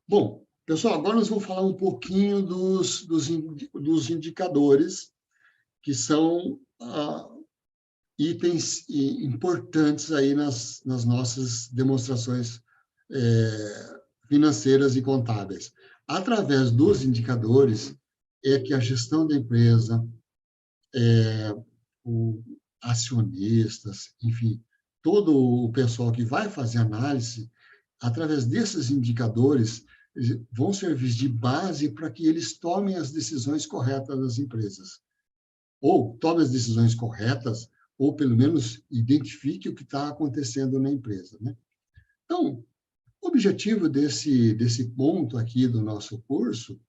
Bom, pessoal, agora nós vamos falar um pouquinho dos indicadores, que são itens importantes aí nas nossas demonstrações financeiras e contábeis. Através dos indicadores é que a gestão da empresa, o acionistas, enfim, todo o pessoal que vai fazer análise, através desses indicadores, vão servir de base para que eles tomem as decisões corretas das empresas. Ou tomem as decisões corretas, ou pelo menos identifique o que está acontecendo na empresa, né? Então, o objetivo desse ponto aqui do nosso curso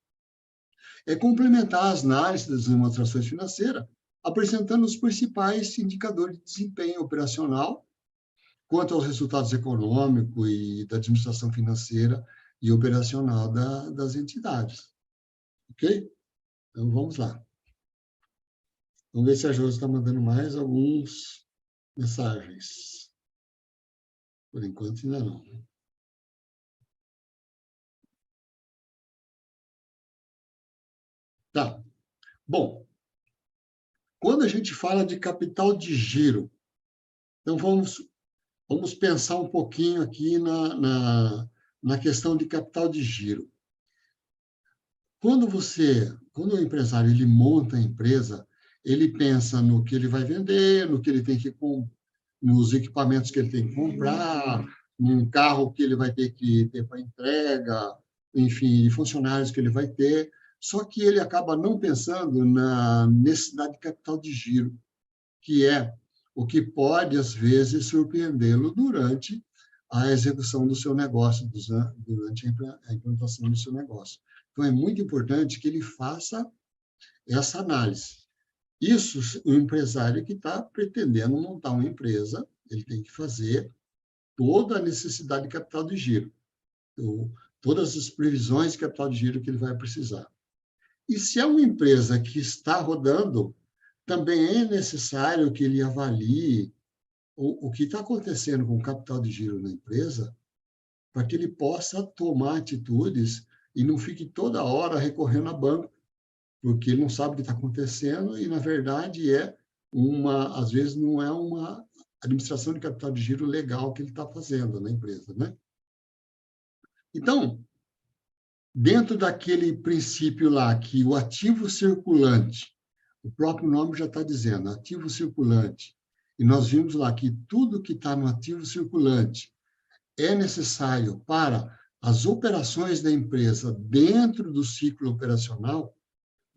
é complementar as análises das demonstrações financeiras, apresentando os principais indicadores de desempenho operacional quanto aos resultados econômicos e da administração financeira e operacional das entidades. Ok? Então, vamos lá. Vamos ver se a Josi está mandando mais algumas mensagens. Por enquanto, ainda não. Tá. Bom, quando a gente fala de capital de giro, então vamos pensar um pouquinho aqui na questão de capital de giro. Quando o empresário ele monta a empresa, ele pensa no que ele vai vender, no que ele tem que nos equipamentos que ele tem que comprar, num carro que ele vai ter que ter para entrega, enfim, funcionários que ele vai ter. Só que ele acaba não pensando na necessidade de capital de giro, que é o que pode, às vezes, surpreendê-lo durante a execução do seu negócio, durante a implantação do seu negócio. Então, é muito importante que ele faça essa análise. Isso, o empresário que está pretendendo montar uma empresa, ele tem que fazer toda a necessidade de capital de giro, todas as previsões de capital de giro que ele vai precisar. E se é uma empresa que está rodando, também é necessário que ele avalie o que está acontecendo com o capital de giro na empresa, para que ele possa tomar atitudes e não fique toda hora recorrendo a banco, porque ele não sabe o que está acontecendo e, na verdade, às vezes, não é uma administração de capital de giro legal que ele está fazendo na empresa, né? Então, dentro daquele princípio lá, que o ativo circulante, o próprio nome já está dizendo, ativo circulante, e nós vimos lá que tudo que está no ativo circulante é necessário para as operações da empresa dentro do ciclo operacional.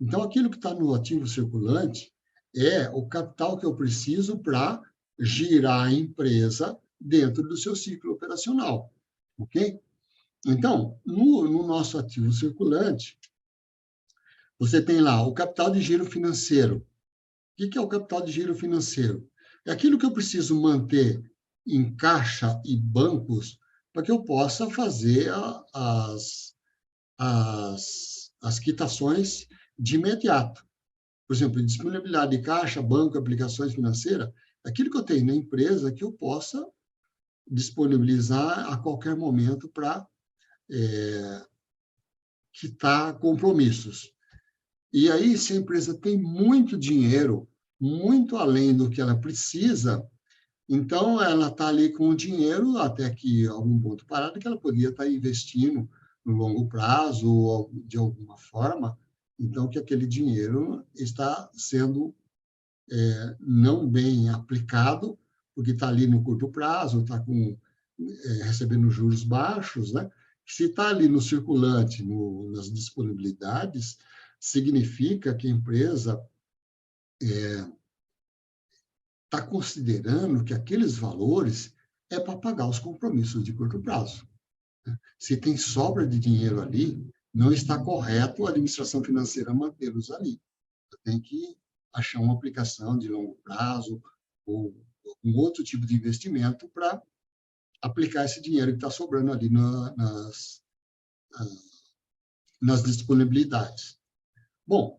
Então, aquilo que está no ativo circulante é o capital que eu preciso para girar a empresa dentro do seu ciclo operacional, ok? Então, no nosso ativo circulante, você tem lá o capital de giro financeiro. O que é o capital de giro financeiro? É aquilo que eu preciso manter em caixa e bancos para que eu possa fazer as quitações de imediato. Por exemplo, disponibilidade de caixa, banco, aplicações financeiras, aquilo que eu tenho na empresa que eu possa disponibilizar a qualquer momento para quitar compromissos. E aí, se a empresa tem muito dinheiro, muito além do que ela precisa, então ela está ali com o dinheiro até que algum ponto parado que ela podia estar investindo no longo prazo ou de alguma forma, então que aquele dinheiro está sendo não bem aplicado, porque está ali no curto prazo, está recebendo juros baixos, né? Se está ali no circulante, nas disponibilidades, significa que a empresa está considerando que aqueles valores é para pagar os compromissos de curto prazo. Se tem sobra de dinheiro ali, não está correto a administração financeira mantê-los ali. Tem que achar uma aplicação de longo prazo ou um outro tipo de investimento para aplicar esse dinheiro que está sobrando ali nas disponibilidades. Bom,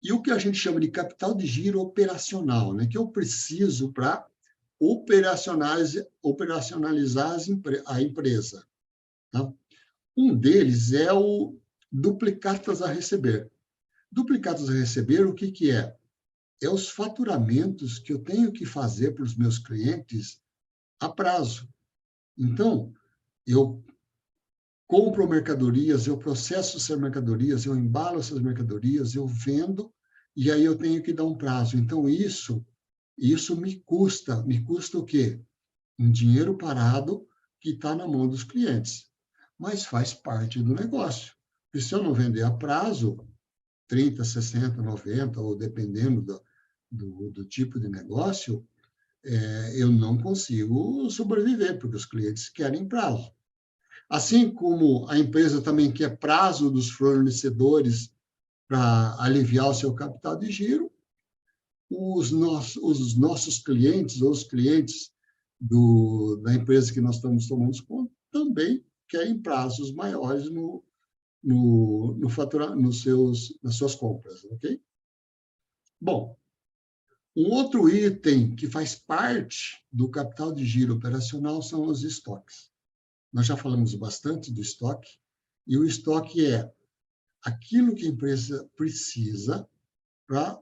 e o que a gente chama de capital de giro operacional, né? Que eu preciso para operacionalizar a empresa. Tá? Um deles é o duplicatas a receber. Duplicatas a receber, o que, que é? É os faturamentos que eu tenho que fazer para os meus clientes a prazo. Então, eu compro mercadorias, eu processo essas mercadorias, eu embalo essas mercadorias, eu vendo, e aí eu tenho que dar um prazo. Então, isso me custa o quê? Um dinheiro parado que está na mão dos clientes, mas faz parte do negócio. Porque se eu não vender a prazo, 30, 60, 90, ou dependendo do tipo de negócio, eu não consigo sobreviver, porque os clientes querem prazo. Assim como a empresa também quer prazo dos fornecedores para aliviar o seu capital de giro, os nossos clientes, ou os clientes da empresa que nós estamos tomando conta, também querem prazos maiores nas suas compras, ok? Bom, um outro item que faz parte do capital de giro operacional são os estoques. Nós já falamos bastante do estoque, e o estoque é aquilo que a empresa precisa para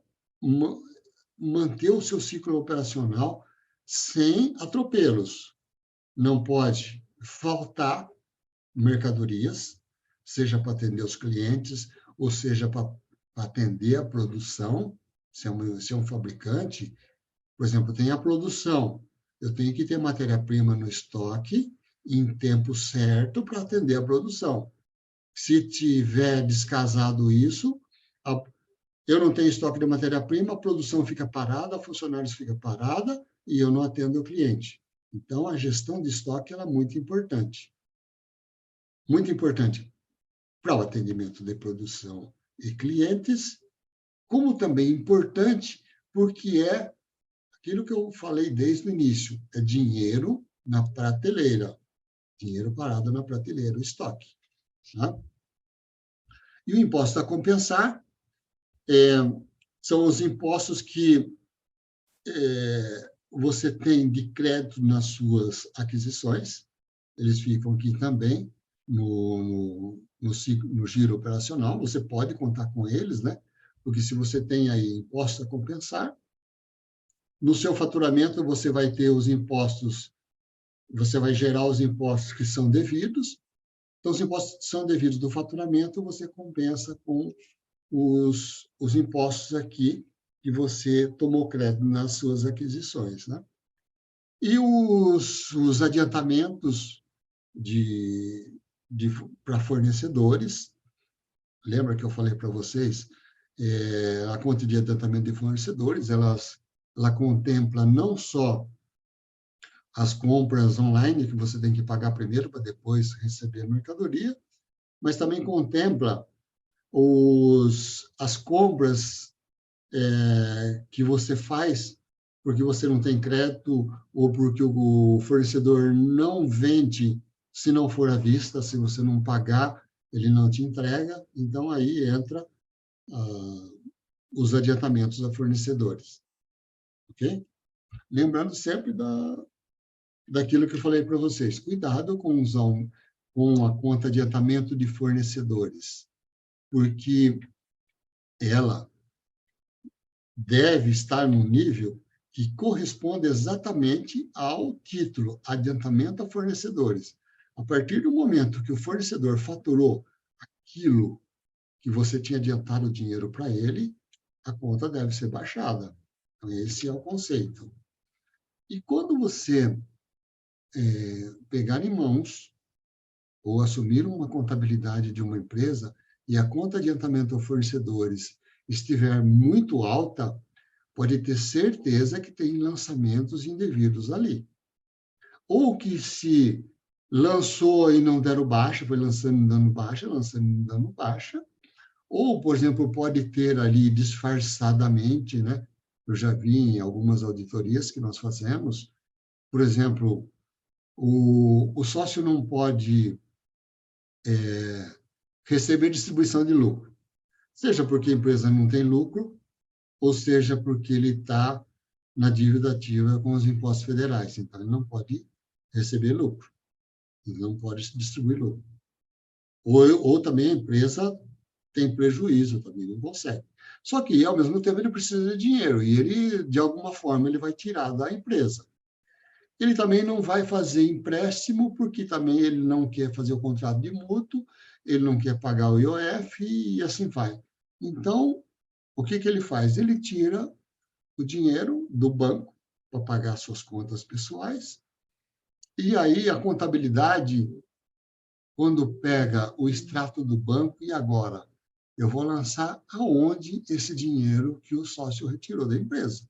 manter o seu ciclo operacional sem atropelos. Não pode faltar mercadorias, seja para atender os clientes, ou seja para atender a produção. Se é um fabricante, por exemplo, tem a produção, eu tenho que ter matéria-prima no estoque em tempo certo para atender a produção. Se tiver descasado isso, eu não tenho estoque de matéria-prima, a produção fica parada, funcionários fica parada e eu não atendo o cliente. Então, a gestão de estoque ela é muito importante. Muito importante para o atendimento de produção e clientes, como também importante porque é aquilo que eu falei desde o início, é dinheiro na prateleira, dinheiro parado na prateleira, o estoque. Tá? E o imposto a compensar são os impostos que você tem de crédito nas suas aquisições, eles ficam aqui também no giro operacional, você pode contar com eles, né? Porque se você tem aí imposto a compensar, no seu faturamento você vai ter os impostos, você vai gerar os impostos que são devidos, então os impostos que são devidos do faturamento você compensa com os impostos aqui que você tomou crédito nas suas aquisições, né? E os adiantamentos para fornecedores, lembra que eu falei para vocês, a conta de adiantamento de fornecedores, ela contempla não só as compras online, que você tem que pagar primeiro para depois receber a mercadoria, mas também contempla as compras que você faz porque você não tem crédito ou porque o fornecedor não vende se não for à vista, se você não pagar, ele não te entrega. Então, aí entra os adiantamentos a fornecedores. Ok? Lembrando sempre daquilo que eu falei para vocês. Cuidado com a conta de adiantamento de fornecedores, porque ela deve estar num nível que corresponde exatamente ao título, adiantamento a fornecedores. A partir do momento que o fornecedor faturou aquilo que você tinha adiantado o dinheiro para ele, a conta deve ser baixada. Então, esse é o conceito. E quando você pegar em mãos ou assumir uma contabilidade de uma empresa e a conta de adiantamento a fornecedores estiver muito alta, pode ter certeza que tem lançamentos indevidos ali. Ou que se lançou e não deram baixa, foi lançando e dando baixa, lançando e dando baixa. Ou, por exemplo, pode ter ali disfarçadamente, né? Eu já vi em algumas auditorias que nós fazemos, por exemplo, o sócio não pode receber distribuição de lucro, seja porque a empresa não tem lucro, ou seja porque ele está na dívida ativa com os impostos federais. Então, ele não pode receber lucro, ele não pode distribuir lucro. ou também a empresa tem prejuízo, também não consegue. Só que, ao mesmo tempo, ele precisa de dinheiro e ele, de alguma forma, ele vai tirar da empresa. Ele também não vai fazer empréstimo, porque também ele não quer fazer o contrato de mútuo, ele não quer pagar o IOF e assim vai. Então, o que ele faz? Ele tira o dinheiro do banco para pagar suas contas pessoais, e aí a contabilidade, quando pega o extrato do banco, e agora? Eu vou lançar aonde esse dinheiro que o sócio retirou da empresa.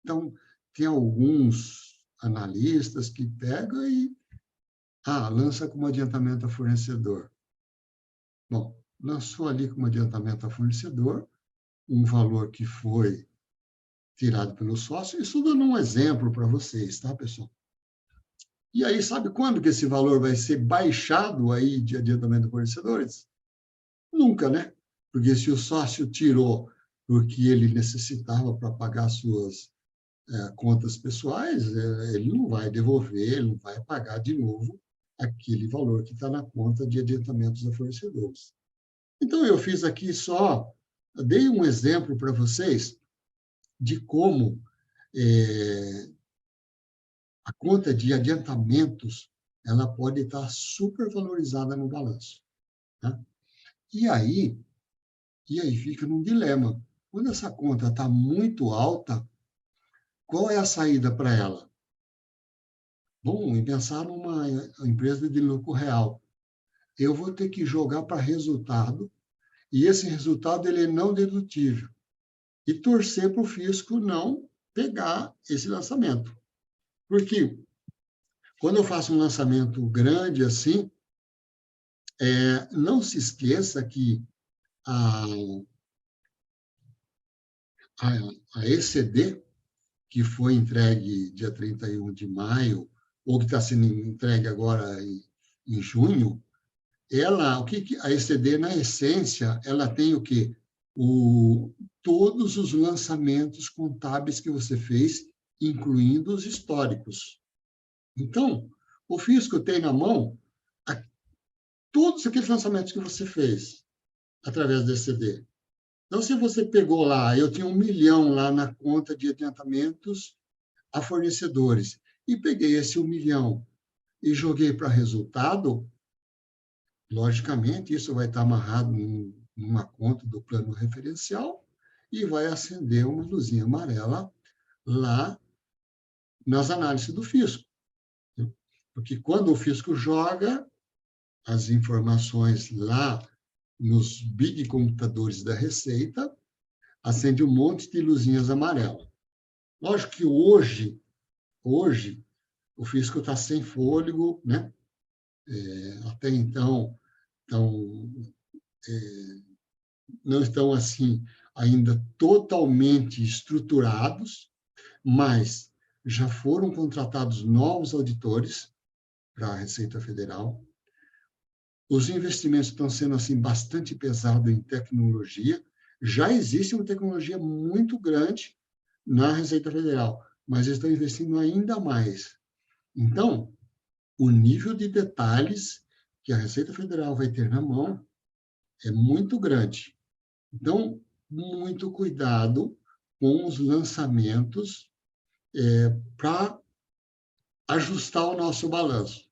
Então, tem alguns analistas que pegam e lança como adiantamento a fornecedor. Bom, lançou ali como adiantamento a fornecedor um valor que foi tirado pelo sócio. Isso dando um exemplo para vocês, tá, pessoal? E aí, sabe quando que esse valor vai ser baixado aí de adiantamento a fornecedores? Nunca, né? Porque se o sócio tirou porque ele necessitava para pagar suas contas pessoais, ele não vai devolver, ele não vai pagar de novo aquele valor que está na conta de adiantamentos a fornecedores. Então, eu fiz aqui só, dei um exemplo para vocês de como a conta de adiantamentos ela pode estar supervalorizada no balanço. Tá? E aí fica num dilema. Quando essa conta está muito alta, qual é a saída para ela? Bom, em pensar numa empresa de lucro real, eu vou ter que jogar para resultado, e esse resultado ele é não dedutível, e torcer para o fisco não pegar esse lançamento. Porque quando eu faço um lançamento grande assim, não se esqueça que a, a ECD, que foi entregue dia 31 de maio, ou que está sendo entregue agora em junho, ela, a ECD, na essência, ela tem o quê? Todos os lançamentos contábeis que você fez, incluindo os históricos. Então, o fisco tem na mão todos aqueles lançamentos que você fez através da ECD. Então, se você pegou lá, eu tinha 1 milhão lá na conta de adiantamentos a fornecedores, e peguei esse 1 milhão e joguei para resultado, logicamente, isso vai estar amarrado numa conta do plano referencial e vai acender uma luzinha amarela lá nas análises do fisco. Porque quando o fisco joga as informações lá nos big computadores da Receita, acende um monte de luzinhas amarelas. Lógico que hoje o fisco está sem fôlego, né? Até então, não estão assim ainda totalmente estruturados, mas já foram contratados novos auditores para a Receita Federal. Os investimentos estão sendo assim bastante pesados em tecnologia. Já existe uma tecnologia muito grande na Receita Federal, mas eles estão investindo ainda mais. Então, o nível de detalhes que a Receita Federal vai ter na mão é muito grande. Então, muito cuidado com os lançamentos para ajustar o nosso balanço.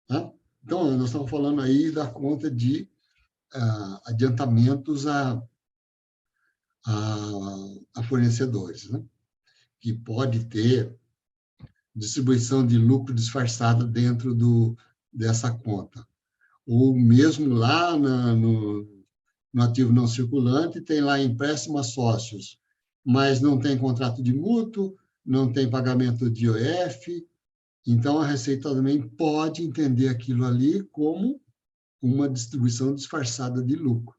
Tá? Então, nós estamos falando aí da conta de adiantamentos a fornecedores, né? Que pode ter distribuição de lucro disfarçada dentro dessa conta. Ou mesmo lá no ativo não circulante, tem lá empréstimo a sócios, mas não tem contrato de mútuo, não tem pagamento de IOF, então a Receita também pode entender aquilo ali como uma distribuição disfarçada de lucro.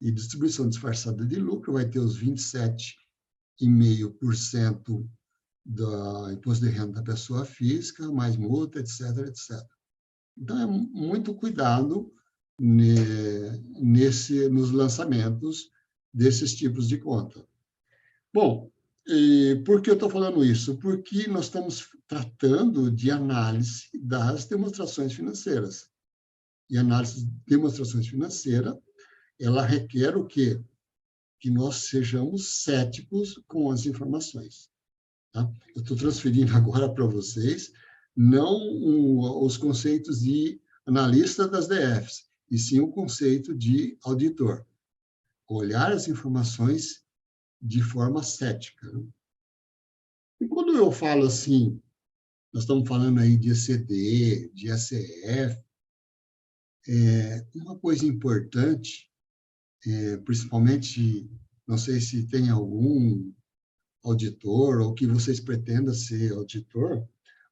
E distribuição disfarçada de lucro vai ter os 27,5% do imposto de renda da pessoa física, mais multa, etc, etc. Então, é muito cuidado nos lançamentos desses tipos de conta. Bom, por que eu estou falando isso? Porque nós estamos tratando de análise das demonstrações financeiras. E análise de demonstrações financeiras, ela requer o quê? Que nós sejamos céticos com as informações. Tá? Eu estou transferindo agora para vocês, não os conceitos de analista das DFs, e sim o conceito de auditor. Olhar as informações de forma cética. Né? E quando eu falo assim, nós estamos falando aí de ECD, de ECF, uma coisa importante, principalmente, não sei se tem algum auditor ou que vocês pretendam ser auditor,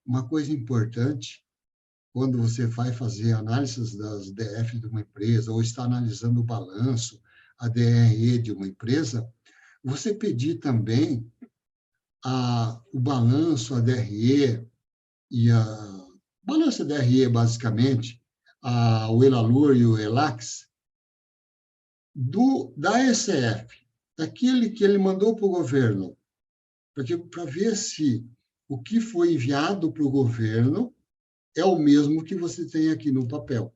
uma coisa importante, quando você vai fazer análises das DF de uma empresa ou está analisando o balanço, a DRE de uma empresa, você pedir também o balanço, a DRE e a balança DRE, basicamente, o Elalur e o Elax, da ECF, daquele que ele mandou para o governo, para ver se o que foi enviado para o governo é o mesmo que você tem aqui no papel.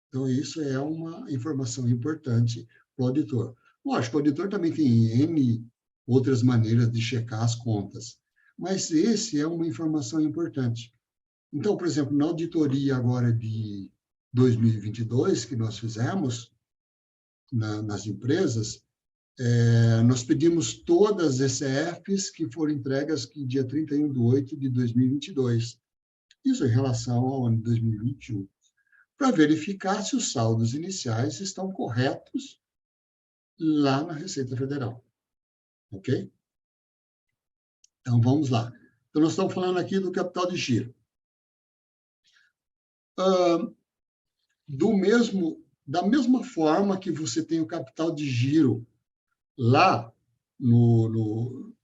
Então, isso é uma informação importante para o auditor. Lógico, o auditor também tem N outras maneiras de checar as contas, mas esse é uma informação importante. Então, por exemplo, na auditoria agora de 2022, que nós fizemos nas empresas, nós pedimos todas as ECFs que foram entregas dia 31/8 de 2022. Isso em relação ao ano de 2021, para verificar se os saldos iniciais estão corretos lá na Receita Federal. Ok? Então, vamos lá. Então, nós estamos falando aqui do capital de giro. Da mesma forma que você tem o capital de giro lá no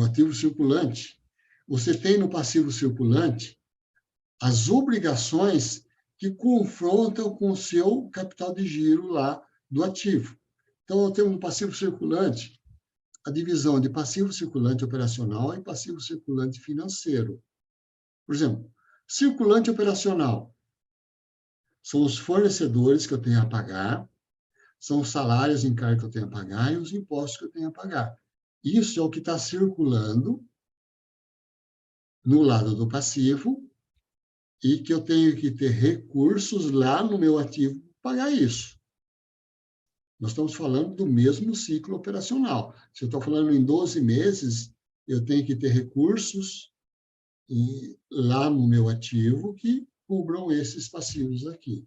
ativo circulante, você tem no passivo circulante as obrigações que confrontam com o seu capital de giro lá do ativo. Então, eu tenho no passivo circulante a divisão de passivo circulante operacional e passivo circulante financeiro. Por exemplo, circulante operacional são os fornecedores que eu tenho a pagar, são os salários em cargo que eu tenho a pagar e os impostos que eu tenho a pagar. Isso é o que está circulando no lado do passivo e que eu tenho que ter recursos lá no meu ativo para pagar isso. Nós estamos falando do mesmo ciclo operacional. Se eu estou falando em 12 meses, eu tenho que ter recursos lá no meu ativo que cubram esses passivos aqui.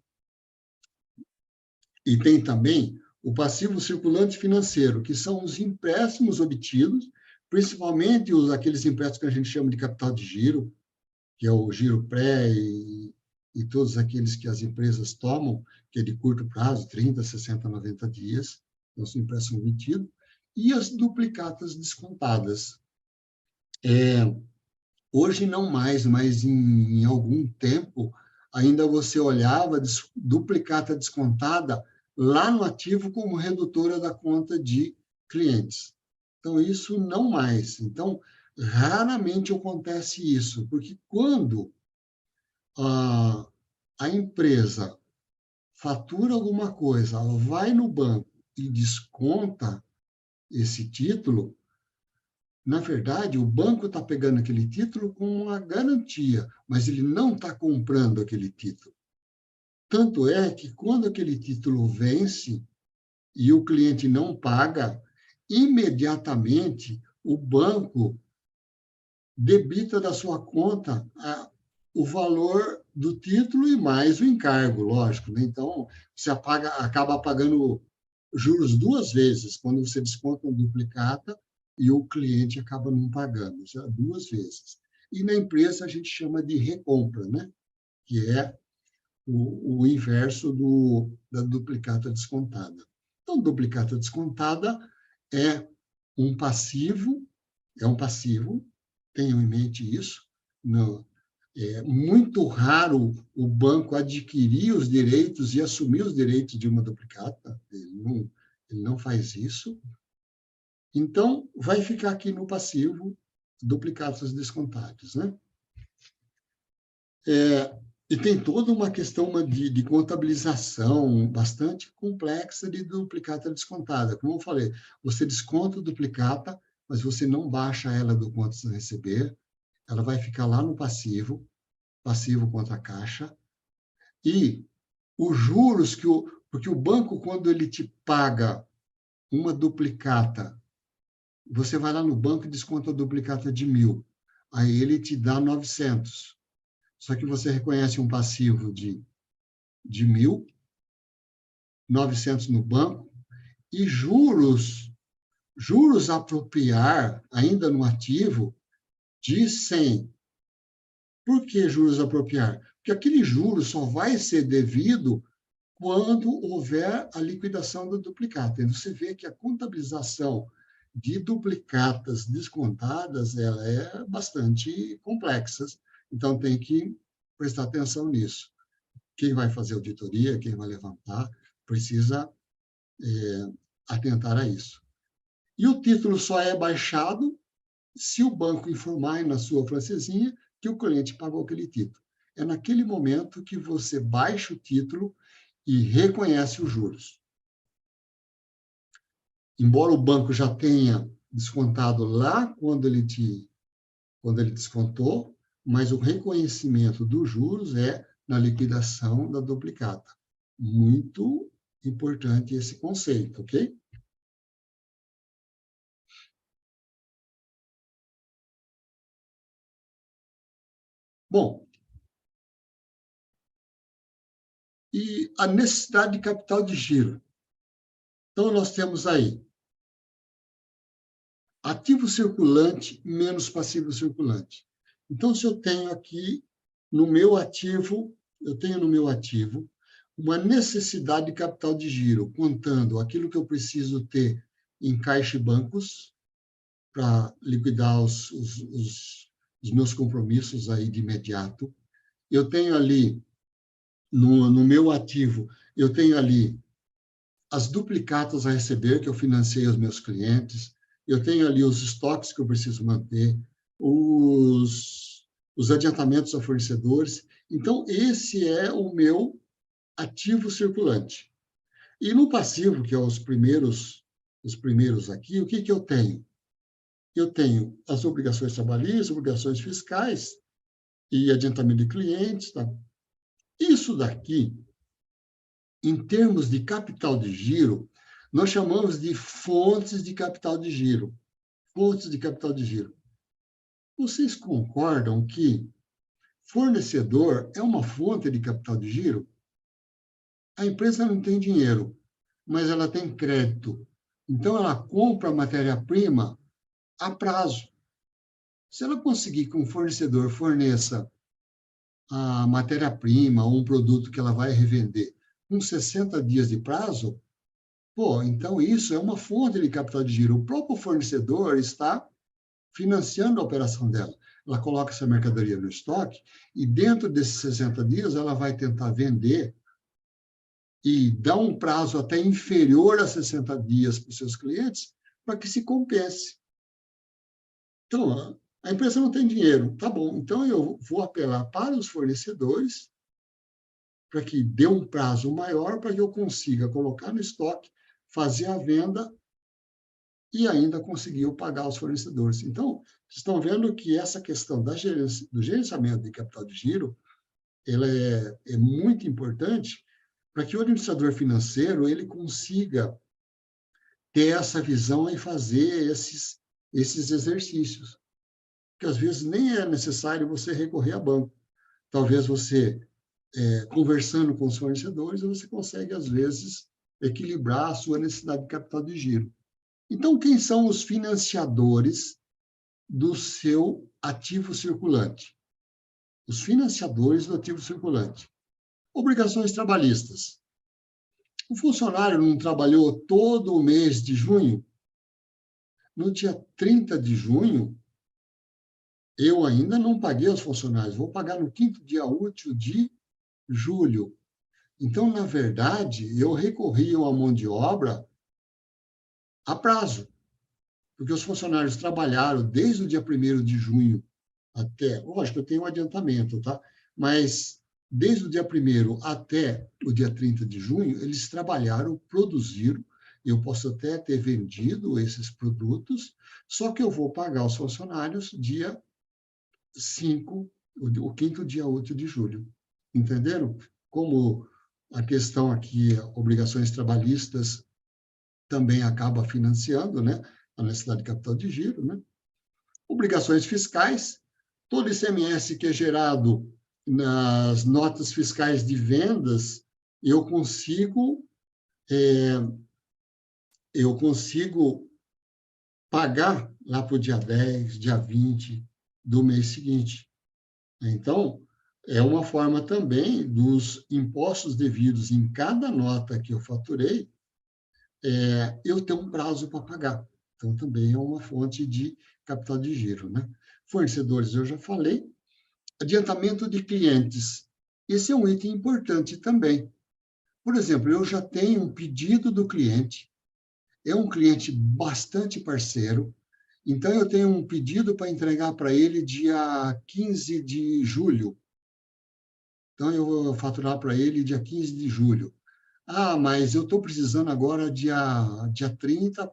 E tem também o passivo circulante financeiro, que são os empréstimos obtidos, principalmente aqueles empréstimos que a gente chama de capital de giro, que é o giro pré e todos aqueles que as empresas tomam, que é de curto prazo, 30, 60, 90 dias, então são empréstimos obtidos, e as duplicatas descontadas. Hoje não mais, mas em algum tempo, ainda você olhava duplicata descontada lá no ativo como redutora da conta de clientes. Então, isso não mais. Então, raramente acontece isso, porque quando a empresa fatura alguma coisa, ela vai no banco e desconta esse título, na verdade, o banco está pegando aquele título com uma garantia, mas ele não está comprando aquele título. Tanto é que, quando aquele título vence e o cliente não paga, imediatamente o banco debita da sua conta o valor do título e mais o encargo, lógico. Né? Então, você acaba pagando juros duas vezes, quando você desconta uma duplicata e o cliente acaba não pagando, já duas vezes. E na empresa a gente chama de recompra, né? Que é o inverso da duplicata descontada. Então, duplicata descontada é um passivo, tenham em mente isso. É muito raro o banco adquirir os direitos e assumir os direitos de uma duplicata, ele não faz isso. Então, vai ficar aqui no passivo duplicatas descontadas. Né? E tem toda uma questão de contabilização bastante complexa de duplicata descontada. Como eu falei, você desconta a duplicata, mas você não baixa ela do contas a receber, ela vai ficar lá no passivo, passivo contra a caixa, e os juros porque o banco, quando ele te paga uma duplicata, você vai lá no banco e desconta a duplicata de 1.000, aí ele te dá 900. Só que você reconhece um passivo de 1.000, 900 no banco, e juros a apropriar, ainda no ativo, de 100. Por que juros a apropriar? Porque aquele juro só vai ser devido quando houver a liquidação do duplicata. Então, você vê que a contabilização de duplicatas descontadas ela é bastante complexa. Então, tem que prestar atenção nisso. Quem vai fazer auditoria, quem vai levantar, precisa atentar a isso. E o título só é baixado se o banco informar na sua francesinha que o cliente pagou aquele título. É naquele momento que você baixa o título e reconhece os juros. Embora o banco já tenha descontado lá quando ele descontou, mas o reconhecimento dos juros é na liquidação da duplicata. Muito importante esse conceito, ok? Bom, e a necessidade de capital de giro. Então, nós temos aí ativo circulante menos passivo circulante. Então, se eu tenho aqui no meu ativo, uma necessidade de capital de giro, contando aquilo que eu preciso ter em caixa e bancos para liquidar os meus compromissos aí de imediato. Eu tenho ali, no meu ativo, eu tenho ali as duplicatas a receber, que eu financei aos meus clientes, eu tenho ali os estoques que eu preciso manter, os adiantamentos a fornecedores. Então, esse é o meu ativo circulante. E no passivo, que é os primeiros aqui, o que eu tenho? Eu tenho as obrigações trabalhistas, obrigações fiscais e adiantamento de clientes. Tá? Isso daqui, em termos de capital de giro, nós chamamos de fontes de capital de giro. Fontes de capital de giro. Vocês concordam que fornecedor é uma fonte de capital de giro? A empresa não tem dinheiro, mas ela tem crédito. Então, ela compra a matéria-prima a prazo. Se ela conseguir que um fornecedor forneça a matéria-prima ou um produto que ela vai revender com 60 dias de prazo, pô, então isso é uma fonte de capital de giro. O próprio fornecedor está financiando a operação dela. Ela coloca essa mercadoria no estoque e dentro desses 60 dias ela vai tentar vender e dar um prazo até inferior a 60 dias para os seus clientes para que se compense. Então, a empresa não tem dinheiro, tá bom, então eu vou apelar para os fornecedores para que dê um prazo maior para que eu consiga colocar no estoque, fazer a venda e ainda conseguir pagar os fornecedores. Então, vocês estão vendo que essa questão do gerenciamento de capital de giro ela é muito importante para que o administrador financeiro ele consiga ter essa visão e fazer esses exercícios. Porque às vezes nem é necessário você recorrer a banco. Talvez você, conversando com os fornecedores, você consegue, às vezes, equilibrar a sua necessidade de capital de giro. Então, quem são os financiadores do seu ativo circulante? Os financiadores do ativo circulante. Obrigações trabalhistas. O funcionário não trabalhou todo o mês de junho? No dia 30 de junho, eu ainda não paguei aos funcionários, vou pagar no 5º dia útil de julho. Então, na verdade, eu recorri a uma mão de obra a prazo, porque os funcionários trabalharam desde o dia 1º de junho até, lógico, eu tenho um adiantamento, tá? Mas desde o dia 1º até o dia 30 de junho, eles trabalharam, produziram, eu posso até ter vendido esses produtos, só que eu vou pagar os funcionários dia 5, o quinto dia útil de julho. Entenderam? Como a questão aqui, obrigações trabalhistas, também acaba financiando, né, a necessidade de capital de giro, né? Obrigações fiscais, todo ICMS que é gerado nas notas fiscais de vendas, eu consigo pagar lá para o dia 10, dia 20 do mês seguinte. Então, é uma forma também dos impostos devidos em cada nota que eu faturei, eu ter um prazo para pagar. Então, também é uma fonte de capital de giro, né? Fornecedores, eu já falei. Adiantamento de clientes. Esse é um item importante também. Por exemplo, eu já tenho um pedido do cliente, é um cliente bastante parceiro, então eu tenho um pedido para entregar para ele dia 15 de julho. Então eu vou faturar para ele dia 15 de julho. Ah, mas eu estou precisando agora dia 30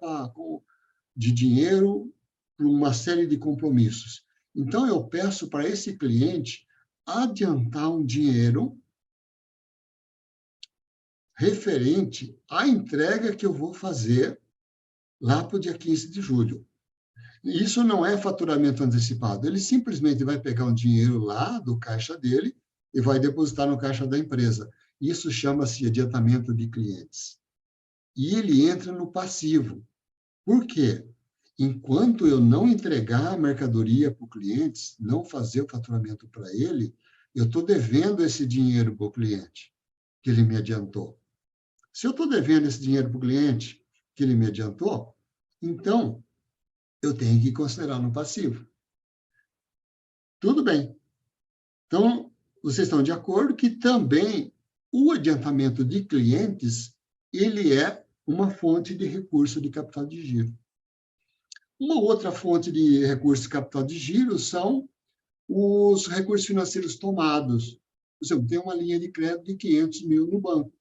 de dinheiro para uma série de compromissos. Então eu peço para esse cliente adiantar um dinheiro referente à entrega que eu vou fazer lá para o dia 15 de julho. Isso não é faturamento antecipado, ele simplesmente vai pegar um dinheiro lá do caixa dele e vai depositar no caixa da empresa. Isso chama-se adiantamento de clientes. E ele entra no passivo. Por quê? Enquanto eu não entregar a mercadoria para o cliente, não fazer o faturamento para ele, eu estou devendo esse dinheiro para o cliente, que ele me adiantou. Se eu estou devendo esse dinheiro para o cliente, que ele me adiantou, então eu tenho que considerar no passivo. Tudo bem. Então, vocês estão de acordo que também o adiantamento de clientes, ele é uma fonte de recurso de capital de giro. Uma outra fonte de recurso de capital de giro são os recursos financeiros tomados. Por exemplo, tem uma linha de crédito de 500 mil no banco.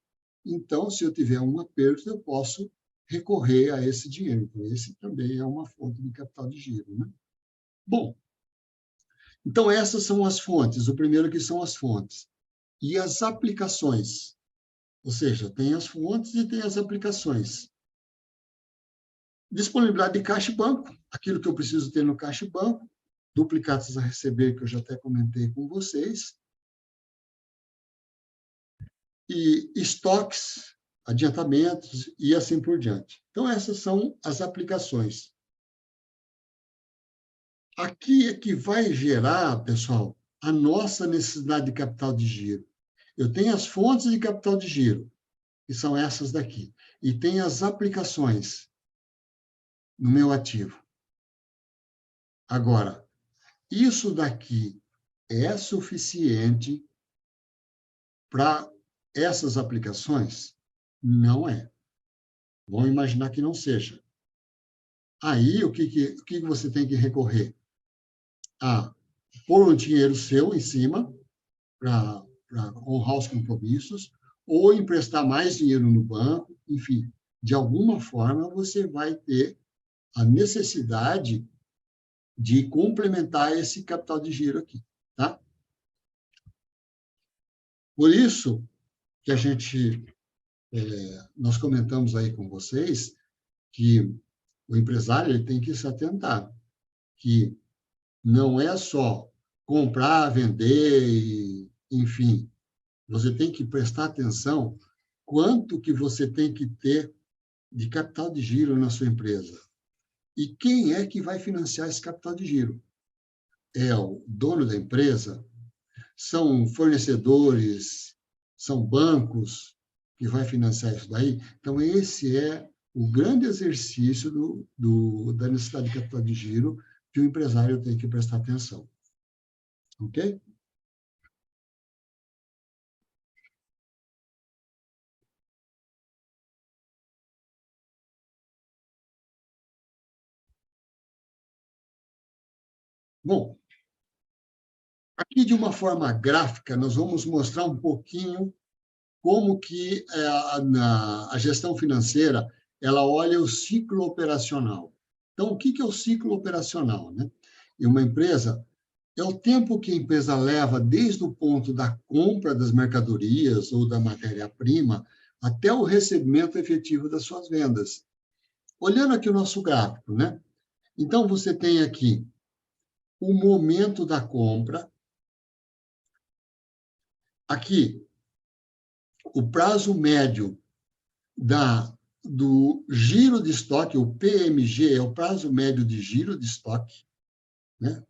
Então, se eu tiver um aperto, eu posso recorrer a esse dinheiro. Então, esse também é uma fonte de capital de giro, né? Bom, então essas são as fontes. O primeiro que são as fontes. E as aplicações. Ou seja, tem as fontes e tem as aplicações. Disponibilidade de caixa e banco, aquilo que eu preciso ter no caixa e banco, duplicados a receber, que eu já até comentei com vocês, e estoques, adiantamentos e assim por diante. Então, essas são as aplicações. Aqui é que vai gerar, pessoal, a nossa necessidade de capital de giro. Eu tenho as fontes de capital de giro, que são essas daqui, e tem as aplicações no meu ativo. Agora, isso daqui é suficiente para essas aplicações? Não é. Vamos imaginar que não seja. Aí, o que você tem que recorrer? A pôr um dinheiro seu em cima para honrar os compromissos, ou emprestar mais dinheiro no banco, enfim, de alguma forma você vai ter a necessidade de complementar esse capital de giro aqui, tá? Por isso que nós comentamos aí com vocês que o empresário ele tem que se atentar, que não é só comprar, vender, enfim, você tem que prestar atenção quanto que você tem que ter de capital de giro na sua empresa. E quem é que vai financiar esse capital de giro? É o dono da empresa? São fornecedores? São bancos que vai financiar isso daí? Então, esse é o grande exercício da necessidade de capital de giro que o empresário tem que prestar atenção. Ok? Bom, Aqui, de uma forma gráfica, nós vamos mostrar um pouquinho como que a gestão financeira ela olha o ciclo operacional. Então, o que é o ciclo operacional, né? E uma empresa é o tempo que a empresa leva desde o ponto da compra das mercadorias ou da matéria-prima até o recebimento efetivo das suas vendas. Olhando aqui o nosso gráfico, né? Então, você tem aqui o momento da compra. Aqui, o prazo médio do giro de estoque, o PMG é o prazo médio de giro de estoque, né?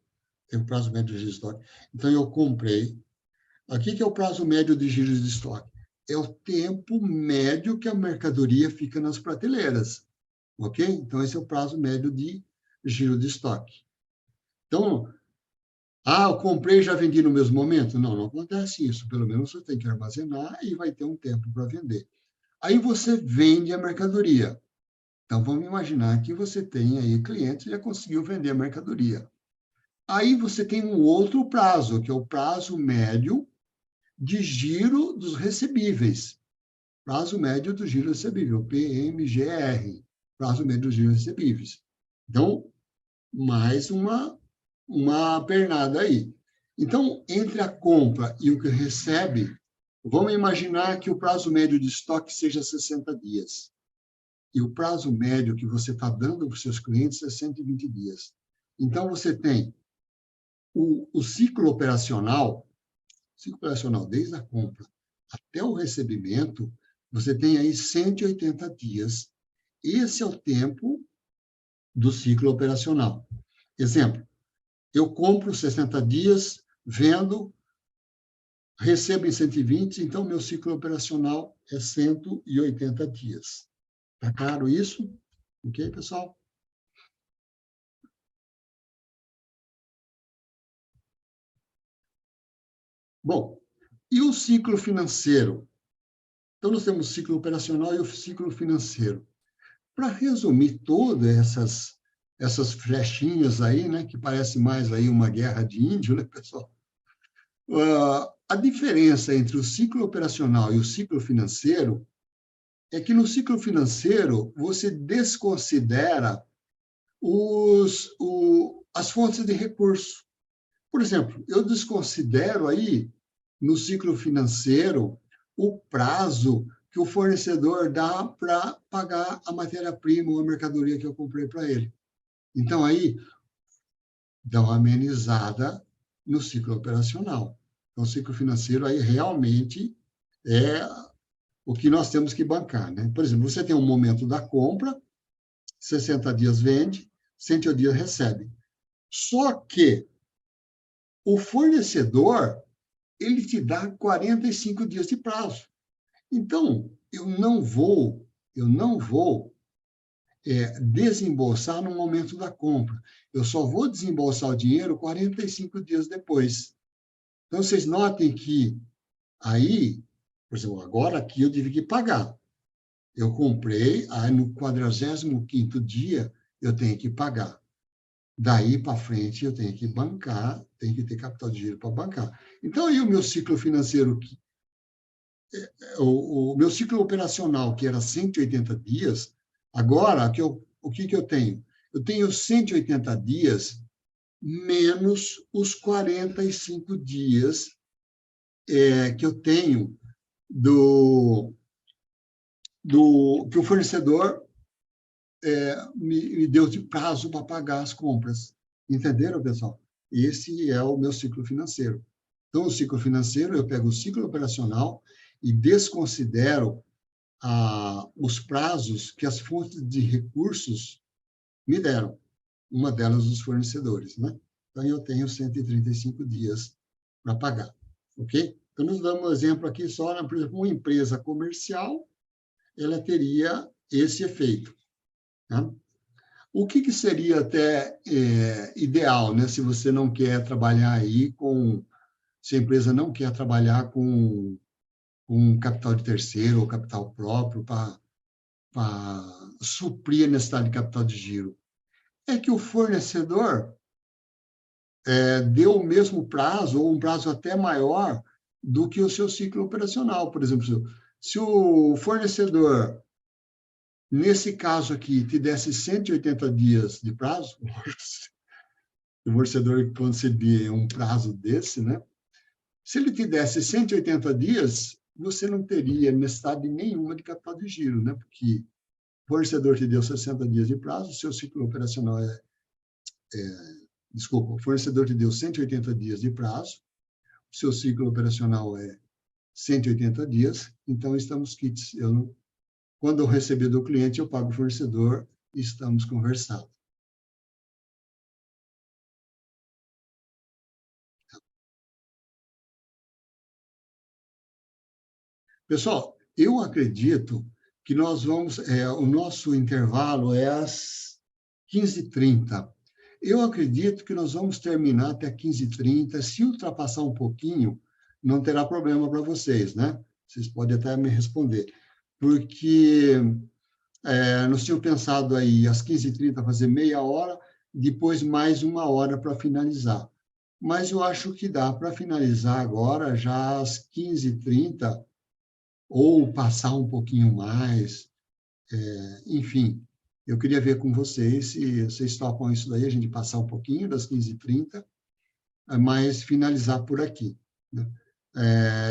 Tem o prazo médio de giro de estoque. Então, eu comprei. Aqui que é o prazo médio de giro de estoque. É o tempo médio que a mercadoria fica nas prateleiras, ok? Então, esse é o prazo médio de giro de estoque. Então, eu comprei e já vendi no mesmo momento? Não, não acontece isso. Pelo menos você tem que armazenar e vai ter um tempo para vender. Aí você vende a mercadoria. Então, vamos imaginar que você tem aí clientes e já conseguiu vender a mercadoria. Aí você tem um outro prazo, que é o prazo médio de giro dos recebíveis. Prazo médio do giro recebível, PMGR, prazo médio dos giros recebíveis. Então, mais uma pernada aí. Então, entre a compra e o que recebe, vamos imaginar que o prazo médio de estoque seja 60 dias. E o prazo médio que você está dando para os seus clientes é 120 dias. Então, você tem o ciclo operacional desde a compra até o recebimento, você tem aí 180 dias. Esse é o tempo do ciclo operacional. Exemplo, eu compro 60 dias, vendo, recebo em 120, então meu ciclo operacional é 180 dias. Tá claro isso? Ok, pessoal? Bom, e o ciclo financeiro? Então, nós temos o ciclo operacional e o ciclo financeiro. Para resumir todas essas flechinhas aí, né, que parece mais aí uma guerra de índio, né, pessoal? A diferença entre o ciclo operacional e o ciclo financeiro é que no ciclo financeiro você desconsidera as fontes de recurso. Por exemplo, eu desconsidero aí, no ciclo financeiro, o prazo que o fornecedor dá para pagar a matéria-prima ou a mercadoria que eu comprei para ele. Então, aí, dá uma amenizada no ciclo operacional. Então, o ciclo financeiro aí realmente é o que nós temos que bancar, né? Por exemplo, você tem um momento da compra, 60 dias vende, 180 dias recebe. Só que o fornecedor, ele te dá 45 dias de prazo. Então, eu não vou desembolsar no momento da compra. Eu só vou desembolsar o dinheiro 45 dias depois. Então, vocês notem que aí, por exemplo, agora aqui eu tive que pagar. Eu comprei, aí no 45º dia eu tenho que pagar. Daí para frente eu tenho que bancar, tenho que ter capital de giro para bancar. Então, aí o meu ciclo financeiro, o meu ciclo operacional, que era 180 dias, agora o que eu tenho? Eu tenho 180 dias menos os 45 dias que eu tenho que o fornecedor me deu de prazo para pagar as compras. Entenderam, pessoal? Esse é o meu ciclo financeiro. Então, o ciclo financeiro, eu pego o ciclo operacional e desconsidero os prazos que as fontes de recursos me deram. Uma delas, os fornecedores, né? Então, eu tenho 135 dias para pagar, ok? Então, nós damos um exemplo aqui só, né? Por exemplo, uma empresa comercial, ela teria esse efeito, né? O que seria até ideal, né? Se você não quer trabalhar aí se a empresa não quer trabalhar com capital de terceiro ou capital próprio para suprir a necessidade de capital de giro, é que o fornecedor deu o mesmo prazo, ou um prazo até maior, do que o seu ciclo operacional. Por exemplo, se o fornecedor, nesse caso aqui, te desse 180 dias de prazo, o fornecedor concebia um prazo desse, né? Se ele te desse 180 dias, você não teria necessidade nenhuma de capital de giro, né? Porque o fornecedor te deu 60 dias de prazo, o seu ciclo operacional desculpa, o fornecedor te deu 180 dias de prazo, o seu ciclo operacional é 180 dias, então estamos quites. Quando eu receber do cliente, eu pago o fornecedor e estamos conversando. Pessoal, eu acredito que nós vamos, o nosso intervalo é às 15h30. Eu acredito que nós vamos terminar até 15h30. Se ultrapassar um pouquinho, não terá problema para vocês, né? Vocês podem até me responder. Porque nós tínhamos pensado aí às 15h30 fazer meia hora, depois mais uma hora para finalizar. Mas eu acho que dá para finalizar agora, já às 15h30, ou passar um pouquinho mais, enfim. Eu queria ver com vocês se vocês topam isso daí, a gente passar um pouquinho das 15h30, mas finalizar por aqui, né?